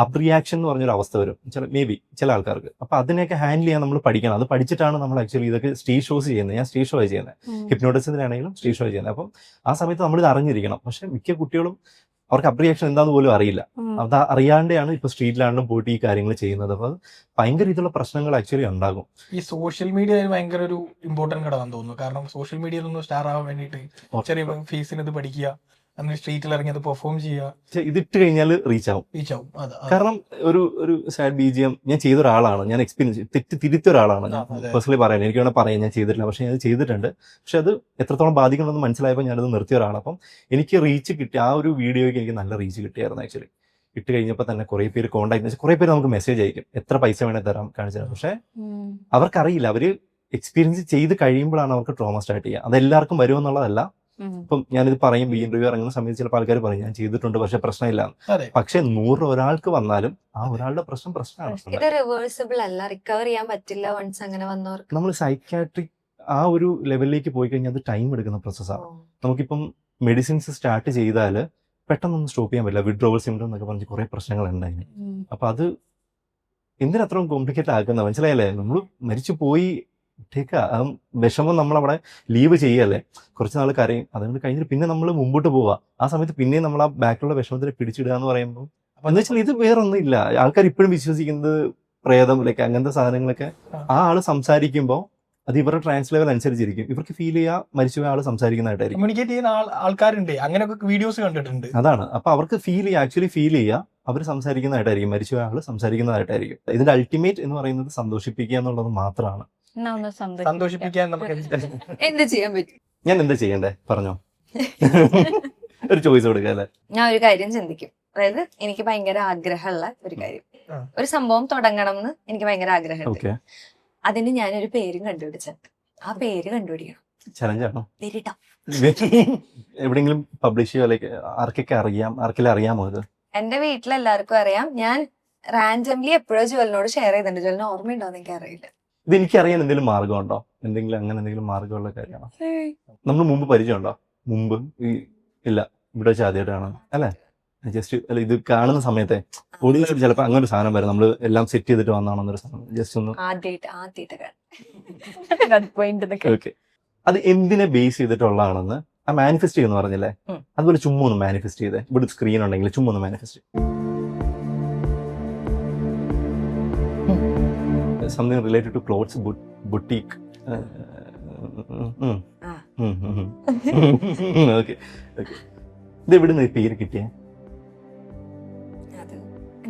അപ്രിയാക്ഷൻ എന്ന് പറഞ്ഞൊരു അവസ്ഥ വരും ചില ആൾക്കാർക്ക്. അപ്പം അതിനെയൊക്കെ ഹാൻഡിൽ ചെയ്യാൻ നമ്മൾ പഠിക്കണം. അത് പഠിച്ചിട്ടാണ് നമ്മൾ ആക്ച്വലി ഇതൊക്കെ സ്റ്റേജ് ഷോസ് ചെയ്യുന്നത്. ഞാൻ സ്റ്റേജ് ഷോ ചെയ്യുന്നത്, ഹിപ്നോട്ടിസത്തിനാണെങ്കിലും സ്റ്റേജ് ഷോ ചെയ്യുന്നത്. അപ്പം ആ സമയത്ത് നമ്മളിത് അറിഞ്ഞിരിക്കണം. പക്ഷെ മിക്ക കുട്ടികളും അവർക്ക് അപ്രിയാക്ഷൻ എന്താന്ന് പോലും അറിയില്ല. അത് അറിയാണ്ടാണ് ഇപ്പൊ സ്ട്രീറ്റിലാണ്ടും പോയിട്ട് ഈ കാര്യങ്ങൾ ചെയ്യുന്നത്. അപ്പൊ ഭയങ്കര ഇതിലുള്ള പ്രശ്നങ്ങൾ ആക്ച്വലി ഉണ്ടാകും. ഈ സോഷ്യൽ മീഡിയ ഭയങ്കര ഒരു ഇമ്പോർട്ടന്റ് ഘടകം തോന്നുന്നു. കാരണം സോഷ്യൽ മീഡിയയിൽ ഒന്ന് സ്റ്റാർ ആവാൻ വേണ്ടിയിട്ട് ചെറിയ ഫീസിന് ഇത് പഠിക്കുക, അന്ന് സ്ട്രീറ്റിൽ ഇറങ്ങി അത് പെർഫോം ചെയ്യുക, ഇതിട്ട് കഴിഞ്ഞാൽ റീച്ച് ആവും. കാരണം ഒരു സാഡ് BGM ഞാൻ ചെയ്ത ഒരാളാണ്, ഞാൻ എക്സ്പീരിയൻസ് തിരുത്തിയ ഒരാളാണ്. ഞാൻ പേഴ്സണലി പറയാൻ എനിക്ക് വേണമെങ്കിൽ പറയാം ഞാൻ ചെയ്തിട്ടില്ല, പക്ഷെ ഞാൻ ചെയ്തിട്ടുണ്ട്. പക്ഷെ അത് എത്രത്തോളം ബാധിക്കണമെന്ന് മനസ്സിലായപ്പോൾ ഞാനത് നിർത്തിയ ഒരാളാണ്. അപ്പം എനിക്ക് റീച്ച് കിട്ടി, ആ ഒരു വീഡിയോയ്ക്ക് എനിക്ക് നല്ല റീച്ച് കിട്ടിയായിരുന്നു ആക്ച്വലി. ഇട്ട് കഴിഞ്ഞപ്പോൾ തന്നെ കുറേ പേര് കോൺടാക്ട്, കുറേ പേര് നമുക്ക് മെസ്സേജ് അയക്കും എത്ര പൈസ വേണേൽ തരാം കാണിച്ചു തരാം. പക്ഷെ അവർക്കറിയില്ല, അവർ എക്സ്പീരിയൻസ് ചെയ്ത് കഴിയുമ്പോഴാണ് അവർക്ക് ട്രോമ സ്റ്റാർട്ട് ചെയ്യുക. അതെല്ലാവർക്കും വരുമെന്നുള്ളതല്ല. ഇപ്പം ഞാനിത് പറയുമ്പോൾ ഇന്റർവ്യൂ ഇറങ്ങുന്ന സമയത്ത് ചിലപ്പോൾ ആൾക്കാർ പറയും ഞാൻ ചെയ്തിട്ടുണ്ട് പക്ഷെ പ്രശ്നമില്ല. പക്ഷെ 100 ഒരാൾക്ക് വന്നാലും ആ ഒരാളുടെ പ്രശ്നമാണ്. റിവേഴ്സിബിൾ അല്ല, റിക്കവർ ചെയ്യാൻ പറ്റില്ല വൺസ് അങ്ങനെ വന്നവർക്ക്. നമ്മൾ സൈക്കാട്രിക് ആ ഒരു ലെവലിലേക്ക് പോയി കഴിഞ്ഞാൽ അത് ടൈം എടുക്കുന്ന പ്രോസസ്സാണ്. നമുക്കിപ്പം മെഡിസിൻസ് സ്റ്റാർട്ട് ചെയ്താൽ പെട്ടെന്നൊന്നും സ്റ്റോപ്പ് ചെയ്യാൻ പറ്റില്ല. വിഡ്രോവൽ സിംറ്റം എന്നൊക്കെ പറഞ്ഞ് കുറേ പ്രശ്നങ്ങളുണ്ടായി. അപ്പൊ അത് എന്തിനത്രയും കോംപ്ലിക്കേറ്റ് ആക്കുന്ന, മനസ്സിലായല്ലേ? നമ്മൾ മരിച്ചു പോയി ആ വിഷമം നമ്മളവിടെ ലീവ് ചെയ്യല്ലേ, കുറച്ച് നാൾ കരയും, അതുകൊണ്ട് കഴിഞ്ഞിട്ട് പിന്നെ നമ്മൾ മുമ്പോട്ട് പോവുക. ആ സമയത്ത് പിന്നെയും നമ്മൾ ആ ബാക്കിലുള്ള വിഷമത്തിനെ പിടിച്ചിടുക എന്ന് പറയുമ്പോൾ എന്ന് വെച്ചാൽ ഇത് വേറൊന്നും ഇല്ല. ആൾക്കാർ ഇപ്പോഴും വിശ്വസിക്കുന്നത് പ്രേതം അങ്ങനത്തെ സാധനങ്ങളൊക്കെ. ആ ആള് സംസാരിക്കുമ്പോൾ അത് ഇവരുടെ ട്രാൻസ് ലെവൽ അനുസരിച്ചിരിക്കും. ഇവർക്ക് ഫീൽ ചെയ്യുക മരിച്ചുപോയ ആള് സംസാരിക്കുന്നതായിട്ടായിരിക്കും. കമ്മ്യൂണിക്കേറ്റ് ചെയ്യുന്ന ആൾക്കാരുണ്ട്, അങ്ങനെയൊക്കെ വീഡിയോസ് കണ്ടിട്ടുണ്ട്. അതാണ്. അപ്പൊ അവർക്ക് ആക്ച്വലി ഫീൽ ചെയ്യുക അവർ സംസാരിക്കുന്നതായിട്ടായിരിക്കും, മരിച്ചുപോയ ആള് സംസാരിക്കുന്നതായിട്ടായിരിക്കും. ഇതിന്റെ അൾട്ടിമേറ്റ് എന്ന് പറയുന്നത് സന്തോഷിപ്പിക്കുക എന്നുള്ളത് മാത്രമാണ്. സന്തോഷിപ്പിക്കാൻ നമുക്ക് എന്ത് ചെയ്യാൻ പറ്റും? ഞാൻ എന്താ ചെയ്യണ്ടേ പറഞ്ഞോ? ഒരു ചോയ്സ് കൊടുക്കുക അല്ലേ? ഞാൻ ഒരു കാര്യം ചിന്തിക്കും. അതായത് എനിക്ക് ഭയങ്കര ആഗ്രഹമുള്ള ഒരു കാര്യം, ഒരു സംഭവം തുടങ്ങണം എന്ന് എനിക്ക് ഭയങ്കര ആഗ്രഹമുണ്ട്. അതിന് ഞാനൊരു പേരും കണ്ടുപിടിച്ചിട്ടുണ്ട്. ആ പേര് കണ്ടുപിടിക്കണം. ചലഞ്ചാണോ? Very tough. എവിടെയെങ്കിലും പബ്ലിഷ് ചെയ്യുക? ആർക്കെല്ലാം അറിയാമോ ഇത്? എന്റെ വീട്ടിലെല്ലാവർക്കും അറിയാം. ഞാൻ റാൻഡംലി എപ്പോഴും ജുവലിനോട് ഷെയർ ചെയ്തിട്ടുണ്ട്. ജുവലിന് ഓർമ്മയുണ്ടോന്ന് എനിക്ക് അറിയില്ല. ഇത് എനിക്കറിയാൻ എന്തെങ്കിലും മാർഗമുണ്ടോ? അങ്ങനെ എന്തെങ്കിലും മാർഗമുള്ള കാര്യമാണോ? നമ്മൾ മുമ്പ് പരിചയമുണ്ടോ? മുമ്പ് ഇല്ല, ഇവിടെ വെച്ച് ആദ്യമായിട്ടാണ് അല്ലേ? ജസ്റ്റ് അല്ല, ഇത് കാണുന്ന സമയത്തെ ഓഡിയൻസിൽ ചിലപ്പോൾ അങ്ങനെ ഒരു സാധനം വരും, നമ്മൾ എല്ലാം സെറ്റ് ചെയ്തിട്ട് വന്നാണെന്നൊരു സാധനം ജസ്റ്റ് ഒന്ന് ഓക്കെ. അത് എന്തിനെ ബേസ് ചെയ്തിട്ടുള്ളതാണെന്ന് ആ മാനിഫെസ്റ്റ് ചെയ്യുന്ന പറഞ്ഞില്ലേ, അതുപോലെ ചുമ്മാ ഒന്ന് മാനിഫെസ്റ്റ് ചെയ്തേ. ഇവിടെ സ്ക്രീൻ ഉണ്ടെങ്കിൽ ചുമ്മാ ഒന്ന് manifest something related to clothes, boutique. Okay. ഇത് എവിടുന്ന് ഈ പേര് കിട്ടിയേ?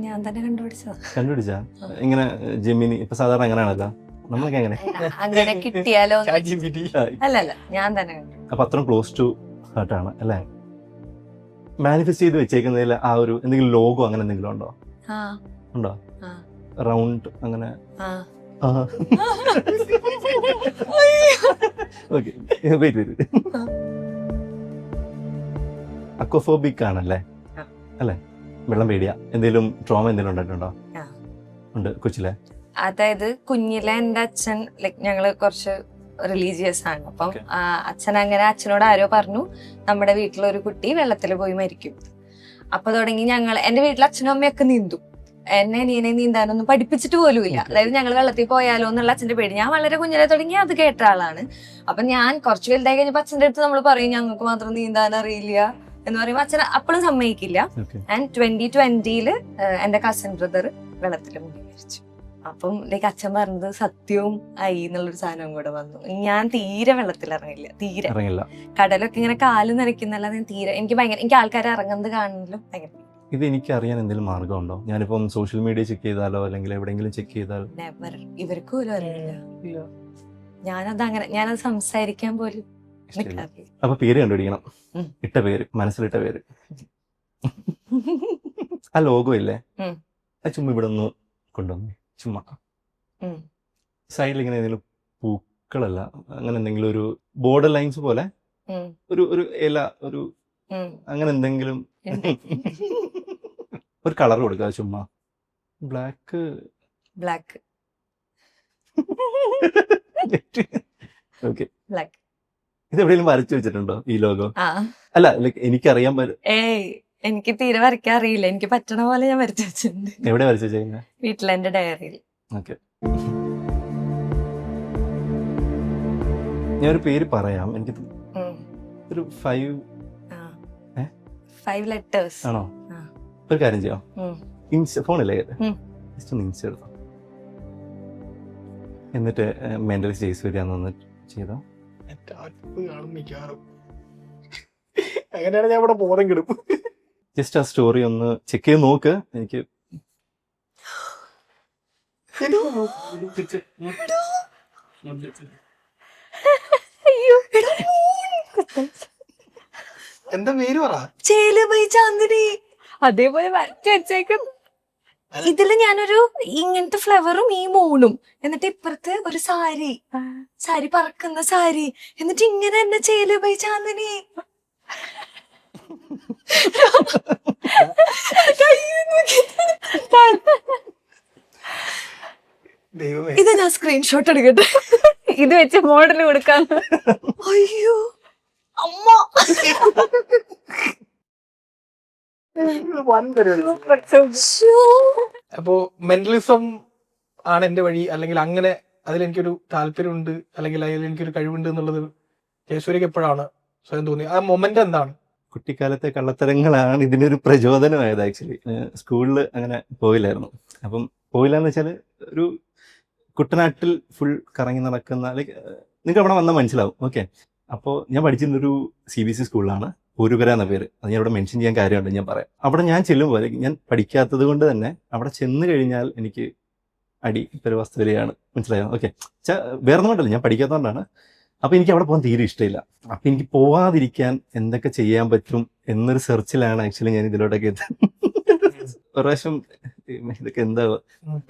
ഞാൻ തന്നെ കണ്ടുപിടിച്ചാ? ഇങ്ങനെ ജെമിനി ഇപ്പൊ സാധാരണ അങ്ങനെയാണല്ലോ, നമ്മളൊക്കെ അങ്ങനെ കിട്ടിയാലോ? അല്ലല്ല, ഞാൻ തന്നെ. അപ്പൊ അത്രയും ക്ലോസ് ടു ഹാർട്ടാണ് അല്ലേ? മാനിഫെസ്റ്റ് ചെയ്ത് വെച്ചേക്കുന്നതിൽ ആ ഒരു എന്തെങ്കിലും ലോഗോ അങ്ങനെ എന്തെങ്കിലും ഉണ്ടോ? ഉണ്ടോ? റൗണ്ട് അങ്ങനെ? അക്വഫോബിക് ആണല്ലേ? അല്ലേ? വെള്ളം പേടിയാ? എന്തെങ്കിലും ട്രോമ എന്തെങ്കിലും ഉണ്ടായിട്ടുണ്ടോ? ഉണ്ട് കൊച്ചിലെ? അതായത് കുഞ്ഞിലെ എന്റെ അച്ഛൻ ഞങ്ങള് കുറച്ച് റിലീജിയസ് ആണ്. അപ്പം അച്ഛനോട് ആരോ പറഞ്ഞു നമ്മുടെ വീട്ടിലൊരു കുട്ടി വെള്ളത്തിൽ പോയി മരിക്കും. അപ്പൊ തുടങ്ങി എന്റെ വീട്ടിൽ അച്ഛനും അമ്മയൊക്കെ നീന്തും. എന്നെ അനിയനെ നീന്താനൊന്നും പഠിപ്പിച്ചിട്ട് പോലുമില്ല. അതായത് ഞങ്ങൾ വെള്ളത്തിൽ പോയാലോ എന്നുള്ള അച്ഛന്റെ പേടി. ഞാൻ വളരെ കുഞ്ഞിലെ തുടങ്ങി അത് കേട്ട ആളാണ്. അപ്പൊ ഞാൻ കുറച്ച് വലുതായി കഴിഞ്ഞപ്പോ അച്ഛന്റെ അടുത്ത് നമ്മൾ പറയും ഞങ്ങൾക്ക് മാത്രം നീന്താൻ അറിയില്ല എന്ന് പറയുമ്പോൾ അച്ഛൻ അപ്പോഴും സമ്മതിക്കില്ല. ആൻഡ് 2020 എന്റെ കസിൻ ബ്രദർ വെള്ളത്തിൽ മുങ്ങി മരിച്ചു. അപ്പം ലൈക്ക് അച്ഛൻ പറഞ്ഞത് സത്യവും ആയി എന്നുള്ളൊരു സാധനവും കൂടെ വന്നു. ഞാൻ തീരെ വെള്ളത്തിൽ ഇറങ്ങില്ല, തീരെ. കടലൊക്കെ ഇങ്ങനെ കാല് നനയ്ക്കുന്നല്ലാതെ തീരെ എനിക്ക് ആൾക്കാരെ ഇറങ്ങുന്നത് കാണുന്നതിലും ഭയങ്കര. ഇത് എനിക്ക് അറിയാൻ എന്തെങ്കിലും മാർഗമുണ്ടോ? ഞാനിപ്പം സോഷ്യൽ മീഡിയ ചെക്ക് ചെയ്താലോ അല്ലെങ്കിൽ എവിടെയെങ്കിലും ചെക്ക് ചെയ്താലോ? ഇവർക്ക് പോലും അറിയില്ല. ഞാനത് സംസാരിക്കാൻ പോലും. അപ്പൊ പേര് കണ്ടുപിടിക്കണം. ഇട്ട പേര്, മനസ്സിലിട്ട പേര്. ആ ലോഗോ ഇല്ലേ, അത് ചുമ്മാ ഇവിടെ ഒന്ന് കൊണ്ടുവന്നു. ചുമ്മാ സൈഡിൽ ഇങ്ങനെ എന്തെങ്കിലും പൂക്കളല്ല, അങ്ങനെ എന്തെങ്കിലും ഒരു ബോർഡർ ലൈൻസ് പോലെ ഒരു ഇല, ഒരു അങ്ങനെ എന്തെങ്കിലും ഒരു കളർ കൊടുക്കുക. ചുമ്മാ ബ്ലാക്ക്. ഓക്കെ. ഇത് എവിടെയെങ്കിലും വരച്ചു വെച്ചിട്ടുണ്ടോ ഈ ലോഗോ? അല്ല, ലൈക്ക് എനിക്കറിയാൻ എനിക്ക് തീരെ വരയ്ക്കാൻ അറിയില്ല. എനിക്ക് പറ്റണ പോലെ ഞാൻ വരച്ചു വെച്ചിട്ടുണ്ട്. എവിടെ വരച്ചു വെച്ചേക്കുന്നത്? വീട്ടിലെ എന്റെ ഡയറിയിൽ. ഓക്കെ. ഞാനൊരു പേര് പറയാം. എനിക്ക് ഒരു 5 letters ആണോ? ഒരു കാര്യം ചെയ്യാം, ഫോണില്ലേ ജസ്റ്റ് ഒന്ന് ഇൻസ്റ്റ എടുത്തോ, എന്നിട്ട് മെന്റലി ജയസൂര്യാന്ന് ചെയ്തോ. അങ്ങനെയാണ് ഞാൻ ഇവിടെ ബോധം കിടും. ജസ്റ്റ് ആ സ്റ്റോറി ഒന്ന് ചെക്ക് ചെയ്ത് നോക്ക്. എനിക്ക് എന്താ പേര് പറ? ചാന്ദിനി. അതേപോലെ വരച്ചു വെച്ചേക്കും. ഇതില് ഞാനൊരു ഇങ്ങനത്തെ ഫ്ലവറും ഈ മൂണും, എന്നിട്ട് ഇപ്പുറത്ത് ഒരു സാരി പറക്കുന്ന സാരി, എന്നിട്ട് ഇങ്ങനെ തന്നെ ചേലുബൈ ചാന്ദിനി. ഇത് ഞാൻ സ്ക്രീൻഷോട്ട് എടുക്കട്ടെ, ഇത് വെച്ച് മോഡൽ കൊടുക്കാം. അയ്യോ അമ്മ. അപ്പോ മെന്റലിസം ആണ് എന്റെ വഴി, അല്ലെങ്കിൽ അങ്ങനെ അതിലെനിക്കൊരു താല്പര്യമുണ്ട്, അല്ലെങ്കിൽ അതിൽ എനിക്കൊരു കഴിവുണ്ട് എന്നുള്ളത് ജയസൂര്യക്ക് എപ്പോഴാണ് സ്വയം തോന്നി? ആ മൊമെന്റ് എന്താണ്? കുട്ടിക്കാലത്തെ കള്ളത്തരങ്ങളാണ് ഇതിനൊരു പ്രചോദനമായത്. ആക്ച്വലി സ്കൂളിൽ അങ്ങനെ പോയില്ലായിരുന്നു. അപ്പം പോയില്ലാന്ന് വെച്ചാൽ ഒരു കുട്ടനാട്ടിൽ ഫുൾ കറങ്ങി നടക്കുന്ന, ലൈക്ക് നിങ്ങൾക്ക് അവിടെ വന്നാൽ മനസ്സിലാവും. ഓക്കെ. അപ്പോൾ ഞാൻ പഠിച്ചിരുന്നൊരു CBSE സ്കൂളിലാണ്, പൂരുകര എന്ന പേര്. അത് ഞാൻ ഇവിടെ മെൻഷൻ ചെയ്യാൻ കാര്യമുണ്ട്, ഞാൻ പറയാം. അവിടെ ഞാൻ ചെല്ലുമ്പോൾ ഞാൻ പഠിക്കാത്തത് കൊണ്ട് തന്നെ അവിടെ ചെന്ന് കഴിഞ്ഞാൽ എനിക്ക് അടി പെരുവസ്തു വരികയാണ്, മനസ്സിലായോ? ഓക്കെ. വേറെ ഒന്നും കൊണ്ടല്ല, ഞാൻ പഠിക്കാത്തതുകൊണ്ടാണ്. അപ്പോൾ എനിക്ക് അവിടെ പോകാൻ തീരെ ഇഷ്ടമില്ല. അപ്പം എനിക്ക് പോവാതിരിക്കാൻ എന്തൊക്കെ ചെയ്യാൻ പറ്റും എന്നൊരു സെർച്ചിലാണ് ആക്ച്വലി ഞാൻ ഇതിലോട്ടൊക്കെ ഒരു പ്രാവശ്യം ഇതൊക്കെ എന്താ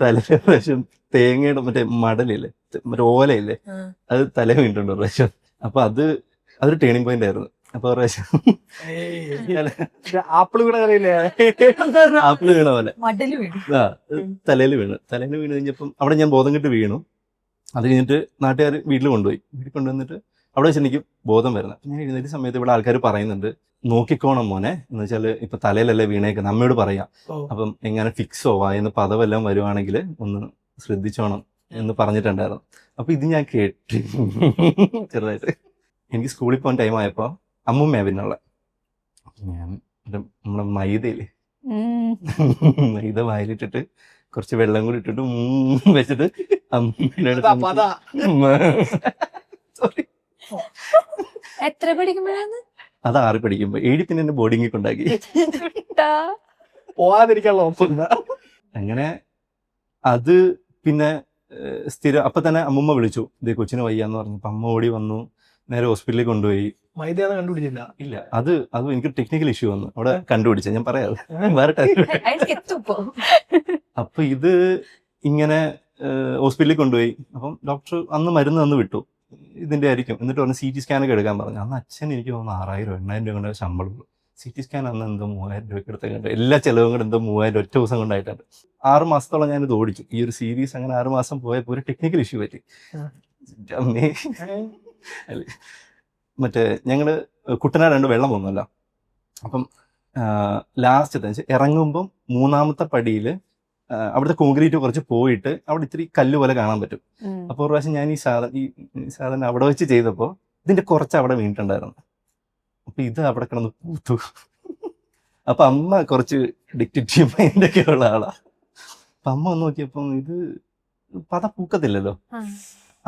തലേ പ്രാവശ്യം തേങ്ങയുടെ മറ്റേ മടലില്ലേ, മറ്റേ ഓലയില്ലേ, അത് തല വീണിട്ടുണ്ട് ഒരു പ്രാവശ്യം. അപ്പൊ അതൊരു ടേണിംഗ് പോയിന്റ് ആയിരുന്നു. അപ്പൊ ഒരു പ്രാവശ്യം ആപ്പിൾ വീണ പോലെ തലയിൽ വീണ് കഴിഞ്ഞപ്പം അവിടെ ഞാൻ ബോധം കെട്ട് വീണു. അത് കഴിഞ്ഞിട്ട് നാട്ടുകാർ വീട്ടിൽ കൊണ്ടുവന്നിട്ട് അവിടെ വെച്ച് എനിക്ക് ബോധം വരുന്നത്. ഞാൻ എഴുന്നേറ്റ സമയത്ത് ഇവിടെ ആൾക്കാർ പറയുന്നുണ്ട്, നോക്കിക്കോണം മോനെ, എന്ന് വെച്ചാൽ ഇപ്പൊ തലയിലല്ലേ വീണേക്കുന്നത്, അമ്മയോട് പറയാം. അപ്പം എങ്ങനെ ഫിക്സോ വായെന്ന് പദവെല്ലാം വരുവാണെങ്കിൽ ഒന്ന് ശ്രദ്ധിച്ചോണം എന്ന് പറഞ്ഞിട്ടുണ്ടായിരുന്നു. അപ്പൊ ഇത് ഞാൻ കേട്ട് ചെറുതായിട്ട് എനിക്ക് സ്കൂളിൽ പോകാൻ ടൈം ആയപ്പോ അമ്മുമ്മ പിന്നുള്ള ഞാൻ നമ്മുടെ മൈദയില്ലേ, മൈദ വായിലിട്ടിട്ട് കുറച്ച് വെള്ളം കൂടി ഇട്ടിട്ട് വെച്ചിട്ട് എത്ര പഠിക്കുമ്പോഴാണ്? അത് 6 പഠിക്കുമ്പോ. 7 പിന്നെ എന്നെ ബോർഡിങ്ങിൽ കൊണ്ടാക്കി. പോവാതിരിക്കാനുള്ള ഓപ്ഷൻ. അങ്ങനെ അത് പിന്നെ സ്ഥിരം. അപ്പൊ തന്നെ അമ്മുമ്മ വിളിച്ചു, ഇതേ കൊച്ചിന് വയ്യാന്ന് പറഞ്ഞു. അപ്പൊ അമ്മ ഓടി വന്നു, നേരെ ഹോസ്പിറ്റലിൽ കൊണ്ടുപോയി. മൈദയാന്ന് കണ്ടുപിടിച്ചില്ല? ഇല്ല, അത് എനിക്ക് ടെക്നിക്കൽ ഇഷ്യൂ വന്നു അവിടെ കണ്ടുപിടിച്ച, ഞാൻ പറയാതെ വേറെ ടെസ്റ്റ്. അപ്പൊ ഇത് ഇങ്ങനെ ഹോസ്പിറ്റലിൽ കൊണ്ടുപോയി. അപ്പം ഡോക്ടർ അന്ന് മരുന്ന് തന്ന് വിട്ടു, ഇതിന്റെ ആയിരിക്കും. എന്നിട്ട് പറഞ്ഞു CT സ്കാനൊക്കെ എടുക്കാൻ പറഞ്ഞു. അന്ന് അച്ഛൻ എനിക്ക് തോന്നുന്നു 6000-8000 രൂപ കൊണ്ട് ശമ്പളം. CT സ്കാൻ അന്ന് എന്തോ 3000 രൂപയ്ക്ക് എടുത്തേക്കുണ്ട്. എല്ലാ ചെലവും കൂടെ എന്തോ 3000 ഒറ്റ ദിവസം കൊണ്ടായിട്ടുണ്ട്. 6 മാസത്തോളം ഞാനിത് ഓടിച്ചു. ഈ ഒരു സീരീസ് അങ്ങനെ 6 മാസം പോയപ്പോൾ ഒരു ടെക്നിക്കൽ ഇഷ്യൂ പറ്റി. മറ്റേ ഞങ്ങള് കുട്ടനാട് വെള്ളം പോകുന്നല്ലോ. അപ്പം ലാസ്റ്റത്തെ ഇറങ്ങുമ്പം 3ാമത്തെ പടിയിൽ അവിടുത്തെ കോൺക്രീറ്റ് കുറച്ച് പോയിട്ട് അവിടെ ഇത്തിരി കല്ല് പോലെ കാണാൻ പറ്റും. അപ്പോൾ ഒരു പ്രാവശ്യം ഞാൻ ഈ സാധനം അവിടെ വെച്ച് ചെയ്തപ്പോൾ ഇതിന്റെ കുറച്ച് അവിടെ വീണിട്ടുണ്ടായിരുന്നു. അപ്പൊ ഇത് അവിടെ കിടന്ന് പൂത്തു. അപ്പൊ അമ്മ കുറച്ച് ഡിക്റ്റേറ്റീവ് മൈൻഡൊക്കെ ഉള്ള ആളാ. അപ്പൊ അമ്മ വന്ന് നോക്കിയപ്പം ഇത് പത പൂക്കത്തില്ലല്ലോ.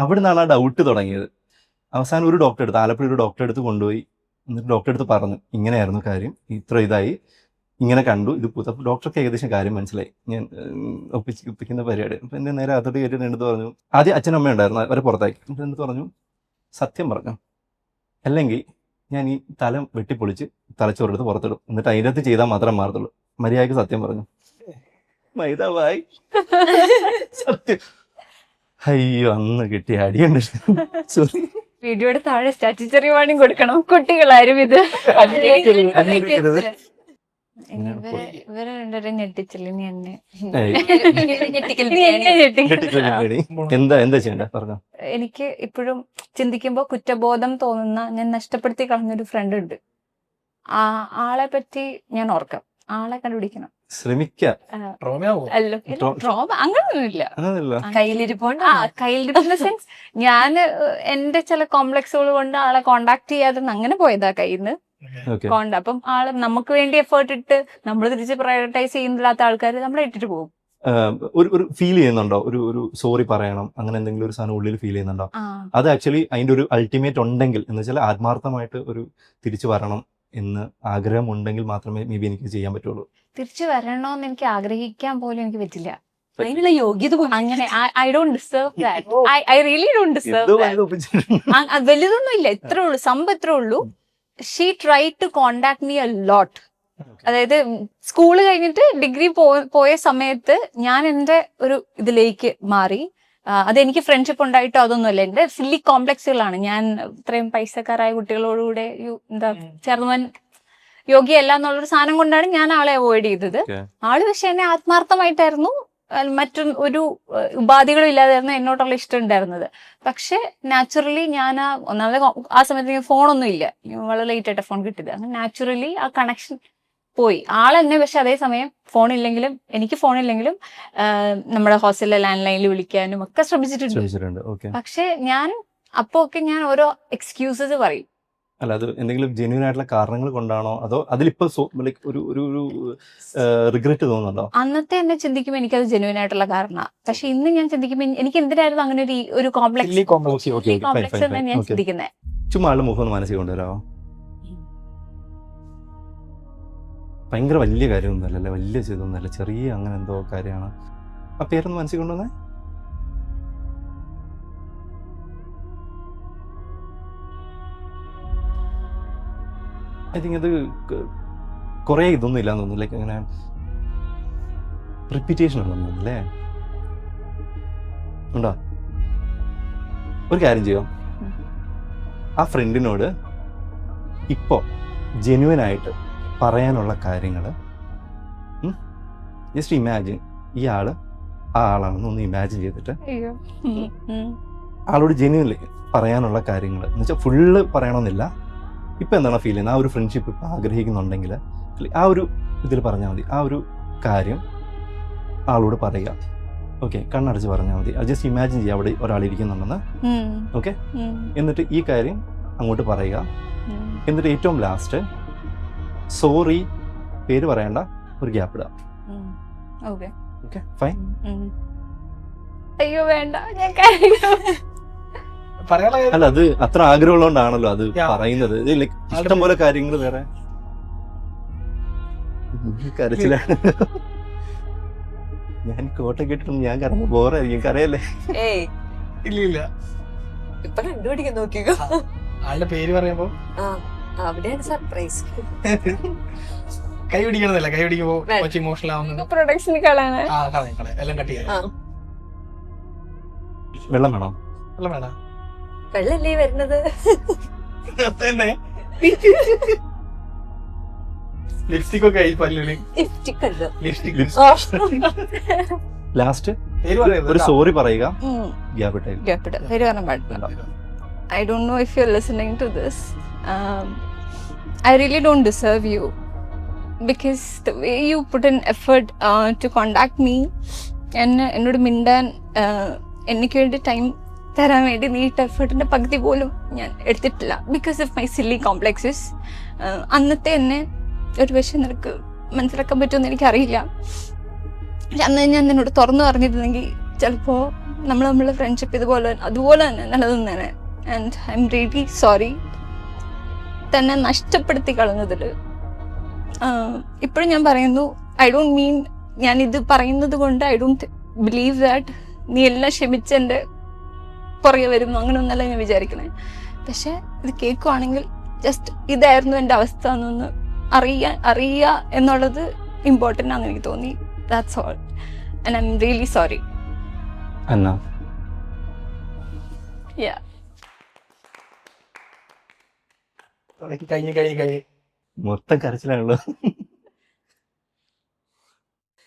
അവിടെ നിന്നാണ് ആ ഡൗട്ട് തുടങ്ങിയത്. അവസാനം ഒരു ഡോക്ടറെ അടുത്ത്, ആലപ്പുഴ ഒരു ഡോക്ടറെ അടുത്ത് കൊണ്ടുപോയി. എന്നിട്ട് ഡോക്ടറെ അടുത്ത് പറഞ്ഞു ഇങ്ങനെയായിരുന്നു കാര്യം, ഇത്ര ഇതായി, ഇങ്ങനെ കണ്ടു, ഇത് പൂത്ത. അപ്പോൾ ഡോക്ടർക്ക് ഏകദേശം കാര്യം മനസ്സിലായി. ഞാൻ ഒപ്പിക്കുന്ന പരിപാടി. അപ്പം എൻ്റെ നേരെ അതോട്ട് കയറ്റി എടുത്ത് പറഞ്ഞു, ആദ്യം അച്ഛനും അമ്മ ഉണ്ടായിരുന്നു, അവരെ പുറത്താക്കി. എന്നിട്ട് എന്നിട്ട് പറഞ്ഞു സത്യം പറഞ്ഞു, അല്ലെങ്കിൽ ഞാൻ ഈ തല വെട്ടിപ്പൊളിച്ച് തലച്ചോറെടുത്ത് പുറത്തിടും, എന്നിട്ട് അതിൻ്റെ അകത്ത് ചെയ്താൽ മാത്രം മാറത്തുള്ളൂ. മര്യാദയ്ക്ക് സത്യം പറഞ്ഞു. മൈദാവായി സത്യം. അയ്യോ അന്ന് കിട്ടിയ അടിയുണ്ട്. സോറി. വീഡിയോയുടെ താഴെ സ്റ്റാറ്റ്യൂട്ടറി വാർണിംഗ് കൊടുക്കണം, കുട്ടികളാരും ഇത് ഇവരെ രണ്ടുപേരും ഞെട്ടിച്ചില്ല. ഇനി എന്നെ എന്താ ചെയ്യണ്ട പറഞ്ഞോ. എനിക്ക് ഇപ്പോഴും ചിന്തിക്കുമ്പോ കുറ്റബോധം തോന്നുന്ന, ഞാൻ നഷ്ടപ്പെടുത്തി കളഞ്ഞൊരു ഫ്രണ്ട് ഉണ്ട്. ആ ആളെ പറ്റി ഞാൻ ഓർക്കാം. ആളെ കണ്ടുപിടിക്കണം, ശ്രമിക്കാം. അല്ലോ ട്രോമ അങ്ങനൊന്നുമില്ല. കയ്യിലിരിപ്പോണ്ട് സെൻസ് ഞാൻ എന്റെ ചില കോംപ്ലക്സുകൾ കൊണ്ട് ആളെ കോണ്ടാക്ട് ചെയ്യാതെ അങ്ങനെ പോയതാ കയ്യിന്ന്. അപ്പം ആള് നമുക്ക് വേണ്ടി എഫേർട്ട് ഇട്ട് നമ്മൾ തിരിച്ച് പ്രയോറിറ്റൈസ് ചെയ്യുന്നില്ലാത്ത ആൾക്കാർ നമ്മളെ ഇട്ടിട്ട് പോകും. ഒരു ഫീൽ ചെയ്യുന്നുണ്ടോ, ഒരു സോറി പറയണം, അങ്ങനെ എന്തെങ്കിലും ഒരു സാധനം ഉള്ളിൽ ഫീൽ ചെയ്യുന്നുണ്ടോ? അത് ആക്ച്വലി അതിന്റെ ഒരു അൾട്ടിമേറ്റ് ഉണ്ടെങ്കിൽ, എന്ന് വെച്ചാൽ ആത്മാർത്ഥമായിട്ട് ഒരു തിരിച്ചു വരണം എന്ന് ആഗ്രഹം ഉണ്ടെങ്കിൽ മാത്രമേ മേ ബി എനിക്ക് ചെയ്യാൻ പറ്റുള്ളൂ. തിരിച്ചു വരണമെന്ന് എനിക്ക് ആഗ്രഹിക്കാൻ പോലും എനിക്ക് പറ്റില്ല. അതിനുള്ള യോഗ്യത അങ്ങനെ I don't deserve that. I really don't deserve that. വലുതൊന്നും ഇല്ല, ഇത്രേ ഉള്ളൂ, സംഭവം ഇത്രേ ഉള്ളൂ. She try to contact me a lot. അതായത് സ്കൂള് കഴിഞ്ഞിട്ട് ഡിഗ്രി പോയ സമയത്ത് ഞാൻ എൻ്റെ ഒരു ഇതിലേക്ക് മാറി. അതെനിക്ക് ഫ്രണ്ട്ഷിപ്പ് ഉണ്ടായിട്ടോ അതൊന്നുമല്ല, എന്റെ ഫുള്ളി കോംപ്ലക്സുകളാണ്. ഞാൻ ഇത്രയും പൈസക്കാരായ കുട്ടികളോടുകൂടെ എന്താ ചേർന്നുവൻ യോഗ്യല്ല എന്നുള്ളൊരു സാധനം കൊണ്ടാണ് ഞാൻ ആളെ അവോയ്ഡ് ചെയ്തത്. ആള് പക്ഷെ എന്നെ ആത്മാർത്ഥമായിട്ടായിരുന്നു, ഒരു ഉപാധികളും ഇല്ലാതായിരുന്നു എന്നോട്ടുള്ള ഇഷ്ടം ഉണ്ടായിരുന്നത്. പക്ഷെ നാച്ചുറലി ഞാൻ ഒന്നാമത് ആ സമയത്ത് ഫോണൊന്നും ഇല്ല, വളരെ ലേറ്റ് ആയിട്ട് ഫോൺ കിട്ടിയത്. അങ്ങനെ നാച്ചുറലി ആ കണക്ഷൻ പോയി. ആളെന്നെ പക്ഷെ അതേസമയം ഫോണില്ലെങ്കിലും, എനിക്ക് ഫോണില്ലെങ്കിലും നമ്മുടെ ഹോസ്റ്റലിലെ ലാൻഡ് ലൈനിൽ വിളിക്കാനും ഒക്കെ ശ്രമിച്ചിട്ടുണ്ട്. പക്ഷെ ഞാൻ അപ്പൊ ഒക്കെ ഞാൻ ഓരോ എക്സ്ക്യൂസസ് പറയും. അല്ല, അത് എന്തെങ്കിലും ജെന്യൂൻ ആയിട്ടുള്ള കാരണങ്ങൾ കൊണ്ടാണോ, അതോ അതിലിപ്പോ ഒരു റിഗ്രറ്റ് തോന്നുന്നുണ്ടോ? അന്നത്തെ എന്നെ ചിന്തിക്കുമ്പോൾ എനിക്കത് ജെന്യൂൻ ആയിട്ടുള്ള കാരണമാണ്. പക്ഷെ ഇന്ന് ഞാൻ ചിന്തിക്കുമ്പോൾ എനിക്ക് എന്തിനായിരുന്നു അങ്ങനെ ഒരു കോംപ്ലക്സ് എന്ന് ഞാൻ ചിന്തിക്കുന്നത്. ചുമ്മാ ആളുടെ മുഖം ഒന്ന് മനസ്സിൽ കൊണ്ടുവരാമോ? ഭയങ്കര വലിയ കാര്യമൊന്നുമല്ലല്ലേ, വലിയ ചെയ്തൊന്നുമല്ല, ചെറിയ അങ്ങനെ എന്തോ കാര്യമാണ്. ആ പേരൊന്ന് മനസ്സിൽ കൊണ്ടുവന്നേ. ഐ തിങ്ക് അത് കുറേ ഇതൊന്നും ഇല്ലാന്ന് തോന്നുന്നു, ലൈക്ക് അങ്ങനെ റിപ്പീറ്റേഷൻ ഉണ്ടെന്ന് തോന്നുന്നു അല്ലേ? ഉണ്ടോ? ഒരു കാര്യം ചെയ്യോ, ആ ഫ്രണ്ടിനോട് ഇപ്പോൾ ജെന്യുവൻ ആയിട്ട് പറയാനുള്ള കാര്യങ്ങൾ ജസ്റ്റ് ഇമാജിൻ, ഈ ആള് ആ ആളാണെന്ന് ഒന്ന് ഇമാജിൻ ചെയ്തിട്ട് ആളോട് ജെന്യുവൻലി പറയാനുള്ള കാര്യങ്ങൾ എന്ന് വെച്ചാൽ ഫുള്ള് പറയണമെന്നില്ല. ഇപ്പം എന്താണ് ഫീൽ ചെയ്യുന്നത്, ആ ഒരു ഫ്രണ്ട്ഷിപ്പ് ഇപ്പം ആഗ്രഹിക്കുന്നുണ്ടെങ്കിൽ ആ ഒരു ഇതിൽ പറഞ്ഞാൽ മതി. ആ ഒരു കാര്യം ആളോട് പറയുക. ഓക്കെ, കണ്ണടച്ച് പറഞ്ഞാൽ മതി. അത് ജസ്റ്റ് ഇമാജിൻ ചെയ്യുക അവിടെ ഒരാൾ ഇരിക്കുന്നുണ്ടെന്ന്. ഓക്കെ, എന്നിട്ട് ഈ കാര്യം അങ്ങോട്ട് പറയുക. എന്നിട്ട് ഏറ്റവും ലാസ്റ്റ് സോറി, പേര് പറയണ്ട, ഒരു ഗ്യാപ്പ് ഇടുക. Okay, fine. അയ്യോ വേണ്ട, ഞാൻ അല്ല, അത് അത്ര ആഗ്രഹമുള്ളതുകൊണ്ടാണല്ലോ അത് പറയുന്നത്. ഇഷ്ടം പോലെ കാര്യങ്ങൾ വേറെ കരച്ചിലാണ്. ഞാൻ കോട്ട കേട്ടിട്ടും ഞാൻ കറങ്ങി ബോറായിരിക്കും, കരയല്ലേ? ഇല്ല ഇപ്പൊ കണ്ടുപിടിക്കാൻ നോക്കിയോ ആളുടെ പേര് പറയുമ്പോ അവിടെയാണ് സർപ്രൈസ്. കൈ പിടിക്കണമെന്നില്ല, കൈ പിടിക്കുമ്പോ കുറച്ച് ഇമോഷണൽ ആവുന്നത്. പ്രൊഡക്ഷൻ കളയാണ്, എല്ലാം കട്ട് ചെയ്യാം. വെള്ളം വേണോ? വെള്ളം വേണം. വെള്ളല്ലേ വരുന്നത്? ലിപ്സ്റ്റിക് ഒക്കെ ലാസ്റ്റ് ഒരു സോറി പറയുക. I don't know if you're listening to this. I really don't deserve you. because the way you put in effort to contact me എന്നോട് മിണ്ടാൻ എനിക്ക് വേണ്ടി ടൈം തരാൻ വേണ്ടി നീ എഫേർട്ടിൻ്റെ പകുതി പോലും ഞാൻ എടുത്തിട്ടില്ല because of my silly complexes. അന്നത്തെ എന്നെ ഒരു പക്ഷേ നിനക്ക് മനസ്സിലാക്കാൻ പറ്റുമെന്ന് എനിക്കറിയില്ല. പക്ഷെ അന്ന് ഞാൻ നിന്നോട് തുറന്നു പറഞ്ഞിരുന്നെങ്കിൽ ചിലപ്പോൾ നമ്മളെ ഫ്രണ്ട്ഷിപ്പ് അതുപോലെ തന്നെ നിലനിന്നേനെ. And I am really sorry തന്നെ നഷ്ടപ്പെടുത്തി കളഞ്ഞതിൽ. ഇപ്പോഴും ഞാൻ പറയുന്നു, ഐ ഡോണ്ട് മീൻ, ഞാനിത് പറയുന്നത് കൊണ്ട് ഐ ഡോണ്ട് ബിലീവ് ദാറ്റ് നീ എല്ലാം ക്ഷമിച്ച് എൻ്റെ പുറകെ വരുന്നു, അങ്ങനെ ഒന്നല്ല ഞാൻ വിചാരിക്കണേ. പക്ഷെ ഇത് കേൾക്കുവാണെങ്കിൽ ജസ്റ്റ് ഇതായിരുന്നു എൻ്റെ അവസ്ഥ എന്നൊന്ന് അറിയുക എന്നുള്ളത് ഇമ്പോർട്ടൻ്റ് ആണെന്ന് എനിക്ക് തോന്നി. That's all and I am really sorry. Anna Yeah. കഴിഞ്ഞ് മൊത്തം കരച്ചിലാണല്ലോ.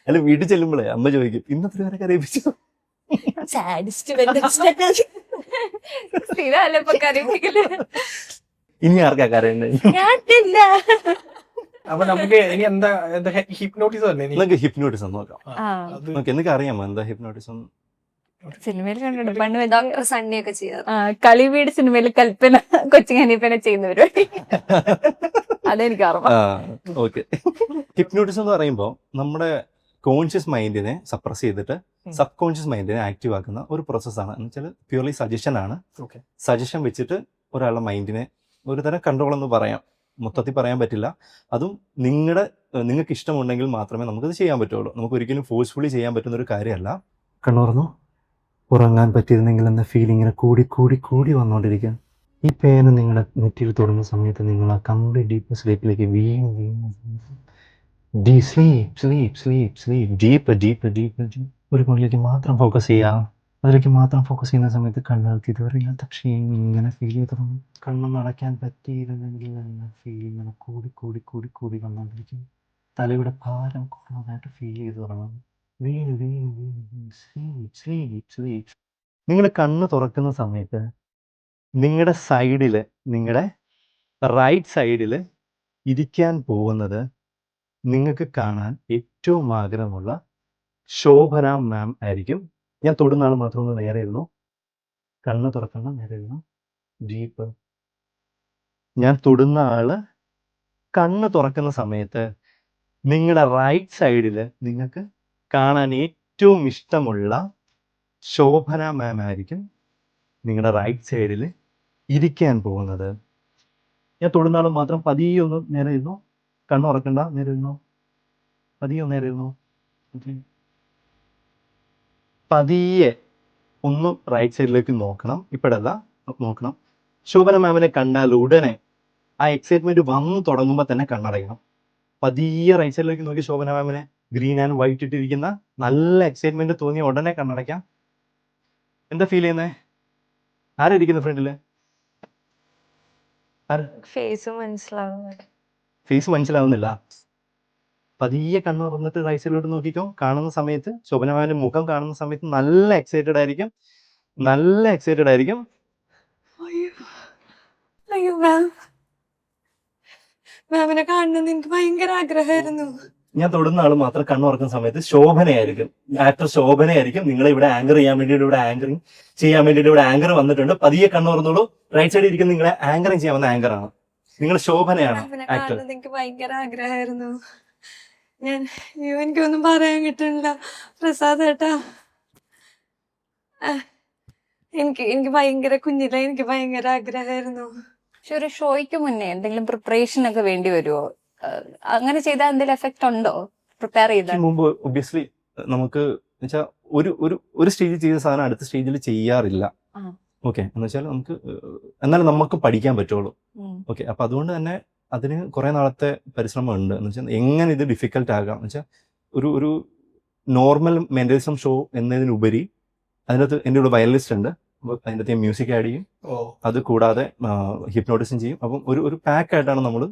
അല്ല, വീട്ടിൽ ചെല്ലുമ്പോഴേ അമ്മ ചോദിക്കും ഇന്നത്തെ വരെ കരയിപ്പിച്ചു. ഇനി ആർക്കാ കരയുന്നേ? അപ്പൊ നമുക്ക് ഇനി എന്താ ഹിപ്നോട്ടിസം അല്ലേ? നമുക്ക് ഹിപ്നോട്ടിസം നോക്കാം. അത് നിങ്ങൾക്ക് അറിയാമോ എന്താ ഹിപ്നോട്ടിസം? സിനിമയിൽ കണ്ടിട്ടുണ്ട് പണ്ട് ഡോക്ടർ സണ്ണിയൊക്കെ ചെയ്യാറ്. കളിവീട് സിനിമയിൽ കൽപ്പന കൊച്ചിങ്ങനീപ്പനെ ചെയ്യുന്ന പരിപാടി അതെനിക്ക് അറിയാം. ഓക്കെ. ഹിപ്നോട്ടിസം എന്ന് പറയുമ്പോൾ നമ്മുടെ കോൺഷ്യസ് മൈൻഡിനെ സപ്രസ് ചെയ്തിട്ട് സബ് കോൺഷ്യസ് മൈൻഡിനെ ആക്റ്റീവ് ആക്കുന്ന ഒരു പ്രോസസ്സാണ്. എന്ന് വെച്ചാൽ പ്യൂർലി സജഷൻ ആണ്. സജഷൻ വെച്ചിട്ട് ഒരാളുടെ മൈൻഡിനെ ഒരു തരം കൺട്രോൾ എന്ന് പറയാം. മൊത്തത്തിൽ പറയാൻ പറ്റില്ല. അതും നിങ്ങൾക്ക് ഇഷ്ടമുണ്ടെങ്കിൽ മാത്രമേ നമുക്കത് ചെയ്യാൻ പറ്റുള്ളൂ. നമുക്ക് ഒരിക്കലും ഫോഴ്സ്ഫുള്ളി ചെയ്യാൻ പറ്റുന്ന ഒരു കാര്യമല്ല. കണ്ണുറന്നു ഉറങ്ങാൻ പറ്റിയിരുന്നെങ്കിൽ എന്ന ഫീലിങ്ങിനെ കൂടി കൂടി കൂടി വന്നുകൊണ്ടിരിക്കുക. ഈ പേന നിങ്ങളുടെ നെറ്റിയിൽ തൊടുന്ന സമയത്ത് നിങ്ങൾ ആ കംപ്ലീറ്റ് ഡീപ്പ് സ്ലീപ്പിലേക്ക് വീണ്ടും ഒരു കൊള്ളിലേക്ക് മാത്രം ഫോക്കസ് ചെയ്യാം. അതിലേക്ക് മാത്രം ഫോക്കസ് ചെയ്യുന്ന സമയത്ത് കണ്ണുകൾക്ക് ഇതുവരെയാത്ത ക്ഷീണം ഇങ്ങനെ ഫീൽ ചെയ്ത് തുടങ്ങും. കണ്ണൊന്ന് അടയ്ക്കാൻ പറ്റിയിരുന്നെങ്കിൽ എന്ന ഫീലിങ്ങനെ കൂടി കൂടി കൂടി കൂടി വന്നുകൊണ്ടിരിക്കും. തലയുടെ ഭാരം കുറവായിട്ട് ഫീൽ ചെയ്ത് തുടങ്ങും. നിങ്ങൾ കണ്ണ് തുറക്കുന്ന സമയത്ത് നിങ്ങളുടെ സൈഡിൽ, നിങ്ങളുടെ റൈറ്റ് സൈഡിൽ ഇരിക്കാൻ പോകുന്നത് നിങ്ങൾക്ക് കാണാൻ ഏറ്റവും ആഗ്രഹമുള്ള ശോഭന മാം ആയിരിക്കും. ഞാൻ തൊടുന്ന ആൾ മാത്രം ഒന്ന് നേരെ ഇരുന്നു. കണ്ണ് തുറക്കണം, നേരെ ഇരുന്നു. ഡീപ്പ്. ഞാൻ തൊടുന്ന ആള് കണ്ണ് തുറക്കുന്ന സമയത്ത് നിങ്ങളുടെ റൈറ്റ് സൈഡിൽ നിങ്ങൾക്ക് കാണാൻ ഏറ്റവും ഇഷ്ടമുള്ള ശോഭന മാം ആയിരിക്കും നിങ്ങളുടെ റൈറ്റ് സൈഡിൽ ഇരിക്കാൻ പോകുന്നത്. ഞാൻ തൊടുന്ന ആൾ മാത്രം പതിയെ ഒന്ന് നേരെ ഇരുന്നു. കണ്ണ് ഉറക്കണ്ട, നേരെ ഇരുന്നു. പതിയെ നേരെ ഇരുന്നു. പതിയെ ഒന്ന് റൈറ്റ് സൈഡിലേക്ക് നോക്കണം. ഇപ്പോഴല്ല, നോക്കണം. ശോഭന മാമിനെ കണ്ടാൽ ഉടനെ ആ എക്സൈറ്റ്മെന്റ് വന്നു തുടങ്ങുമ്പോൾ തന്നെ കണ്ണടയണം. പതിയെ റൈറ്റ് സൈഡിലേക്ക് നോക്കി ശോഭന മാമിനെ ഗ്രീൻ ആൻഡ് വൈറ്റ് ഇട്ടിരിക്കുന്ന നല്ല എക്സൈറ്റ്മെന്റ് തോന്നിയ ഉടനെ കണ്ണടയ്ക്കാം. എന്താ ഫീൽ ചെയ്യുന്നേ? ആരായിരിക്കുന്നു ഫ്രണ്ടില്? ഫേസ് മനസ്സിലാവുന്നില്ല. പതിയെ കണ്ണ് തുറന്നിട്ട് റൈറ്റ് സൈഡിലോട്ട് നോക്കിക്കോ. കാണുന്ന സമയത്ത് ശോഭന മാമിന്റെ മുഖം കാണുന്ന സമയത്ത് നല്ല എക്സൈറ്റഡ് ആയിരിക്കും. അയ്യോ മാം, മാമിനെ കാണണമെന്ന് എനിക്ക് ഭയങ്കര ആഗ്രഹമായിരുന്നു. ഞാൻ തൊടുന്ന ആൾ മാത്രം കണ്ണ് തുറക്കുന്ന സമയത്ത് ശോഭനയായിരിക്കും, ആക്ടർ ശോഭനയായിരിക്കും. നിങ്ങളെ ഇവിടെ ആങ്കർ ചെയ്യാൻ വേണ്ടിയിട്ട് ഇവിടെ ആങ്കർ വന്നിട്ടുണ്ട്. പതിയെ കണ്ണ് തുറന്നോളൂ. റൈറ്റ് സൈഡിൽ ഇരിക്കുന്ന നിങ്ങളെ ആങ്കറിങ് ചെയ്യാൻ വന്ന ആങ്കറാണ്. നിങ്ങൾ ശോഭനയാണ് ആക്ടർ. എനിക്ക് ഭയങ്കര ആഗ്രഹമായിരുന്നു. എനിക്കൊന്നും പറയാൻ കിട്ടുന്നില്ല പ്രസാദ് ഏട്ടാ. എനിക്ക് ഭയങ്കര കുഞ്ഞിലെ എനിക്ക് ഭയങ്കര ആഗ്രഹമായിരുന്നു. പക്ഷെ ഒരു ഷോയ്ക്ക് മുന്നേ എന്തെങ്കിലും പ്രിപ്പറേഷൻ ഒക്കെ വേണ്ടി വരുമോ? അങ്ങനെ ചെയ്താൽ എന്തെങ്കിലും എഫക്ട് ഉണ്ടോ? പ്രിപ്പയർ ചെയ്താൽ മുമ്പ് ഒബ്വിയസ്ലി നമുക്ക് വെച്ചാൽ ഒരു സ്റ്റേജിൽ ചെയ്ത സാധനം അടുത്ത സ്റ്റേജിൽ ചെയ്യാറില്ല. ഓക്കെ, എന്ന് വെച്ചാൽ എന്നാലും നമുക്ക് പഠിക്കാൻ പറ്റുള്ളൂ. ഓക്കെ, അപ്പൊ അതുകൊണ്ട് തന്നെ അതിന് കുറെ നാളത്തെ പരിശ്രമം ഉണ്ട്. എന്ന് വെച്ചാൽ എങ്ങനെ ഇത് ഡിഫിക്കൽട്ട് ആകാം എന്ന് വെച്ചാൽ ഒരു നോർമൽ മെന്റലിസം ഷോ എന്നതിനുപരി അതിനകത്ത് എൻ്റെ കൂടെ വയലിനിസ്റ്റ് ഉണ്ട്. അതിൻ്റെ അകത്ത് മ്യൂസിക് ആഡ് ചെയ്യും. അത് കൂടാതെ ഹിപ്നോട്ടിസം ചെയ്യും. അപ്പം ഒരു പാക്ക് ആയിട്ടാണ് നമ്മൾ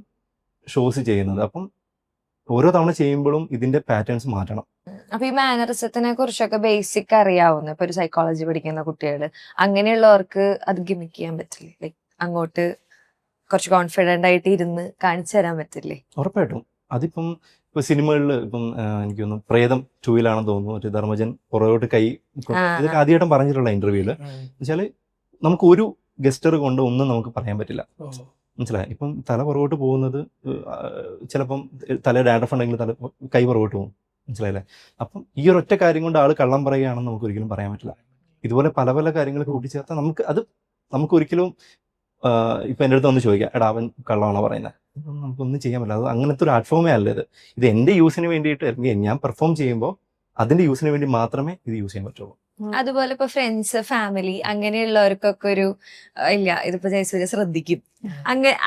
ഷോസ് ചെയ്യുന്നത്. അപ്പം ഓരോ തവണ ചെയ്യുമ്പോഴും ഇതിന്റെ പാറ്റേൺസ് മാറ്റണം. അപ്പൊ ഈ മാനറിസത്തിനെ കുറിച്ചൊക്കെ ബേസിക് അറിയാവുന്ന ഇപ്പൊ ഒരു സൈക്കോളജി പഠിക്കുന്ന കുട്ടികൾ അങ്ങനെയുള്ളവർക്ക് അത് ഗിമിക് ചെയ്യാൻ പറ്റില്ലേ? ലൈക് അങ്ങോട്ട് കുറച്ച് കോൺഫിഡന്റ് ആയിട്ട് ഇരുന്ന് കാണിച്ചു തരാൻ പറ്റില്ലേ? ഉറപ്പായിട്ടും. അതിപ്പം ഇപ്പൊ സിനിമകളിൽ ഇപ്പം എനിക്ക് തോന്നുന്നു പ്രേതം 2-ലാണെന്ന് തോന്നുന്നു, ഒരു ധർമ്മജൻ പുറകോട്ട് കൈ ഇതൊക്കെ ആദ്യമായിട്ടും പറഞ്ഞിട്ടുള്ള ഇന്റർവ്യൂല് വെച്ചാല് നമുക്ക് ഒരു ഗസ്റ്റർ കൊണ്ട് ഒന്നും നമുക്ക് പറയാൻ പറ്റില്ല. മനസ്സിലായി? ഇപ്പം തല പുറകോട്ട് പോകുന്നത് ചിലപ്പം തല ഡാൻഡ്രഫ് ഉണ്ടെങ്കിൽ തല കൈ പുറകോട്ട് പോകും. മനസ്സിലായില്ലേ? അപ്പം ഈ ഒരൊറ്റ കാര്യം കൊണ്ട് ആള് കള്ളം പറയുകയാണെന്ന് നമുക്ക് ഒരിക്കലും പറയാൻ പറ്റില്ല. ഇതുപോലെ പല പല കാര്യങ്ങൾ കൂട്ടിച്ചേർത്താൽ നമുക്ക് ഒരിക്കലും ഇപ്പൊ എൻ്റെ അടുത്ത് ഒന്ന് ചോദിക്കാം, എടാ അവൻ കള്ളമാണോ പറയുന്നത്, നമുക്കൊന്നും ചെയ്യാൻ പറ്റില്ല. അത് അങ്ങനത്തെ ഒരു പ്ലാറ്റ്ഫോമേ അല്ല ഇത് എൻ്റെ യൂസിന് വേണ്ടിയിട്ട്, അല്ലെങ്കിൽ ഞാൻ പെർഫോം ചെയ്യുമ്പോൾ അതിന്റെ യൂസിന് വേണ്ടി മാത്രമേ ഇത് യൂസ് ചെയ്യാൻ പറ്റുള്ളൂ. അതുപോലെ ഇപ്പൊ ഫ്രണ്ട്സ്, ഫാമിലി അങ്ങനെയുള്ളവർക്കൊക്കെ ഒരു ഇല്ല ഇതിപ്പോ ജയസൂര്യ ശ്രദ്ധിക്കും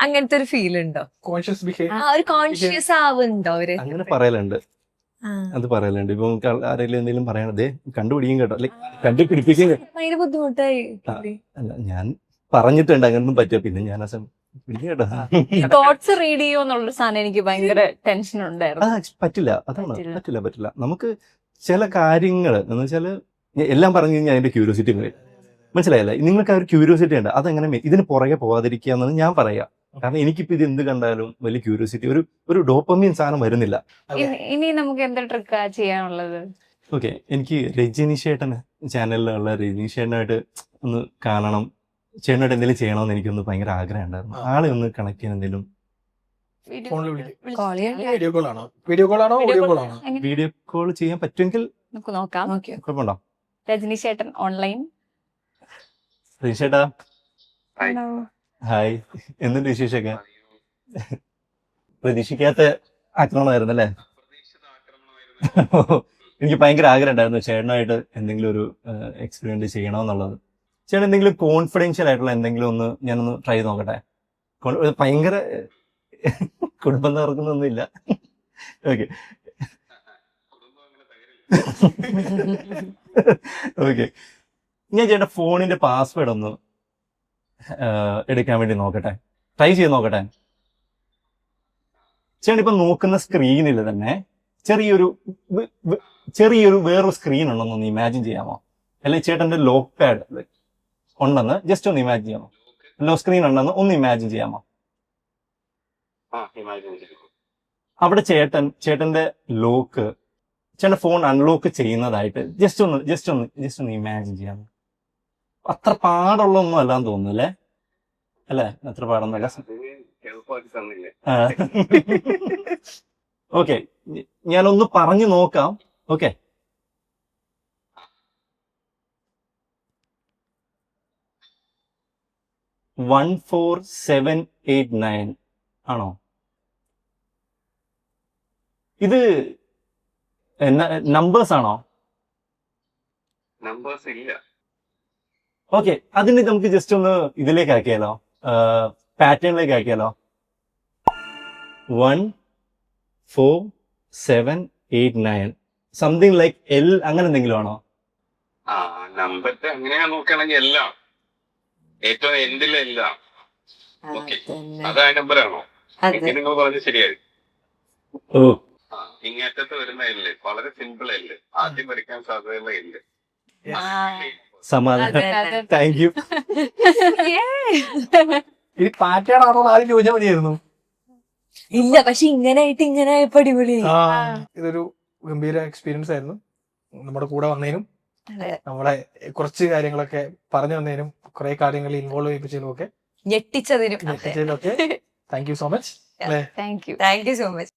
അങ്ങനത്തെ ഒരു ഫീൽ ഉണ്ടോ? കോൺഷ്യസ് ബിഹേവ് ഒരു കോൺഷ്യസ് ആവുന്നുണ്ടോ അവര്? അങ്ങനെ പറയലുണ്ട്, അത് പറയലുണ്ട്. ഇപ്പം ആരെങ്കിലും എന്തെങ്കിലും പറയണത് കണ്ടുപിടിക്കും കേട്ടോ, അല്ലെ കണ്ടുപിടിപ്പിക്കും. ഭയങ്കര ബുദ്ധിമുട്ടായി. അല്ല ഞാൻ പറഞ്ഞിട്ടുണ്ട് അങ്ങനൊന്നും പറ്റുക, പിന്നെ ഞാൻ കേട്ടോ തോട്ട്സ് റീഡ് ചെയ്യോ എന്നുള്ള സാധനം എനിക്ക് ഭയങ്കര ടെൻഷൻ ഉണ്ടായിരുന്നു. പറ്റില്ല, അതാണ് പറ്റില്ല. നമുക്ക് ചില കാര്യങ്ങൾ എന്ന് വെച്ചാല് എല്ലാം പറഞ്ഞു കഴിഞ്ഞാൽ അതിന്റെ ക്യൂരിയോസിറ്റി വരും. മനസ്സിലായില്ലേ? നിങ്ങൾക്ക് ആ ഒരു ക്യൂരിയോസിറ്റി ഉണ്ട്, അതെങ്ങനെ ഇതിന് പുറകെ പോകാതിരിക്കുക എന്നാണ് ഞാൻ പറയാ. കാരണം എനിക്കിപ്പോ ഇത് എന്ത് കണ്ടാലും വലിയ ക്യൂരിയോസിറ്റി, ഒരു ഡോപ്പമീൻ സാധനം വരുന്നില്ല. ഇനി നമുക്ക് എന്താ ട്രിക്കാ ചെയ്യാനുള്ളത്? ഓക്കെ, എനിക്ക് രജനി ചേട്ടൻ ചാനലിലുള്ള രജനി ചേട്ടനായിട്ട് ഒന്ന് കാണണം, ചേട്ടനായിട്ട് എന്തെങ്കിലും ചെയ്യണമെന്ന് എനിക്കൊന്ന് ഭയങ്കര ആഗ്രഹം ഉണ്ടായിരുന്നു. ആളെ ഒന്ന് കണക്ട് ചെയ്യാൻ എന്തെങ്കിലും. വീഡിയോ കോൾ ചെയ്യാൻ പറ്റുമെങ്കിൽ നമുക്ക് നോക്കാം. കുഴപ്പമുണ്ടോ? രജനി ചേട്ടൻ ഓൺലൈൻ. രജനി ചേട്ടാ ഹായ്, എന്തുണ്ട് വിശേഷമൊക്കെ? പ്രതീക്ഷിക്കാത്ത ആക്രമണമായിരുന്നു അല്ലേ? എനിക്ക് ഭയങ്കര ആഗ്രഹം ഉണ്ടായിരുന്നു ചേട്ടനായിട്ട് എന്തെങ്കിലും ഒരു എക്സ്പീരിയൻസ് ചെയ്യണമെന്നുള്ളത്. ചേട്ടൻ എന്തെങ്കിലും കോൺഫിഡൻഷ്യൽ ആയിട്ടുള്ള എന്തെങ്കിലും ഒന്ന് ഞാനൊന്ന് ട്രൈ ചെയ്ത് നോക്കട്ടെ. ഭയങ്കര കുടുംബം തകർക്കുന്നൊന്നുമില്ല. ഓക്കെ ഓക്കെ, ഞാൻ ചേട്ടൻ ഫോണിന്റെ പാസ്വേഡ് ഒന്ന് എടുക്കാൻ വേണ്ടി നോക്കട്ടെ, ട്രൈ ചെയ്ത് നോക്കട്ടെ. ചേട്ടൻ ഇപ്പൊ നോക്കുന്ന സ്ക്രീനിൽ തന്നെ ചെറിയൊരു വേറൊരു സ്ക്രീൻ ഉണ്ടെന്നൊന്ന് ഇമാജിൻ ചെയ്യാമോ? അല്ലെങ്കിൽ ചേട്ടന്റെ ലോക്ക് പാഡ് ഉണ്ടെന്ന് ജസ്റ്റ് ഒന്ന് ഇമാജിൻ ചെയ്യാമോ? ലോ സ്ക്രീൻ ഉണ്ടെന്ന് ഒന്ന് ഇമാജിൻ ചെയ്യാമോ? അവിടെ ചേട്ടന്റെ ലോക്ക്, ചേട്ടന്റെ ഫോൺ അൺലോക്ക് ചെയ്യുന്നതായിട്ട് ജസ്റ്റ് ഒന്ന് ഇമാജിൻ ചെയ്യാമോ? അത്ര പാടുള്ളൊന്നും അല്ലാന്ന് തോന്നുന്നു അല്ലേ? അത്ര പാടൊന്നുമല്ല. ഓക്കെ, ഞാനൊന്ന് പറഞ്ഞു നോക്കാം. ഓക്കെ, വൺ 4789 ആണോ? ഇത് നമ്പേഴ്സ് ആണോ? നമ്പേഴ്സ് ഇല്ല. ഓക്കെ, അതിന് നമുക്ക് ജസ്റ്റ് ഒന്ന് ഇതിലേക്ക് ആക്കിയാലോ, പാറ്റേണിലേക്ക് ആക്കിയാലോ? 14789 സംതിങ് ലൈക്ക് എൽ, അങ്ങനെ എന്തെങ്കിലും ആണോ? നമ്പർ അങ്ങനെയാ നോക്കുകയാണെങ്കിൽ എല്ലാം ഏറ്റവും എൻഡിലെ എല്ലാം. ഓക്കെ, അതാ നമ്പറാണോ? നിങ്ങൾ പറഞ്ഞത് ശരിയായി. ഓ, ഇങ്ങേറ്റത്ത് വരുന്ന എല്ല് വളരെ സിമ്പിൾ എല്ല്, ആദ്യം വരയ്ക്കാൻ സാധ്യതയുള്ള എല്ല്. സമാധാനം, താങ്ക് യു. ഇത് പാറ്റേൺ ആണോ ആദ്യം ചോദിച്ചാൽ മതിയായിരുന്നു. ഇല്ല, പക്ഷെ ഇങ്ങനായിട്ട് ഇങ്ങനെ ആയപ്പോ അടിപൊളി. ഇതൊരു ഗംഭീര എക്സ്പീരിയൻസ് ആയിരുന്നു. നമ്മുടെ കൂടെ വന്നതിനും നമ്മളെ കുറച്ച് കാര്യങ്ങളൊക്കെ പറഞ്ഞു തന്നതിനും കുറെ കാര്യങ്ങൾ ഇൻവോൾവ് ചെയ്യിപ്പിച്ചതിനും ഒക്കെ ഞെട്ടിച്ചതിനും thank you so much. Thank you thank you so much.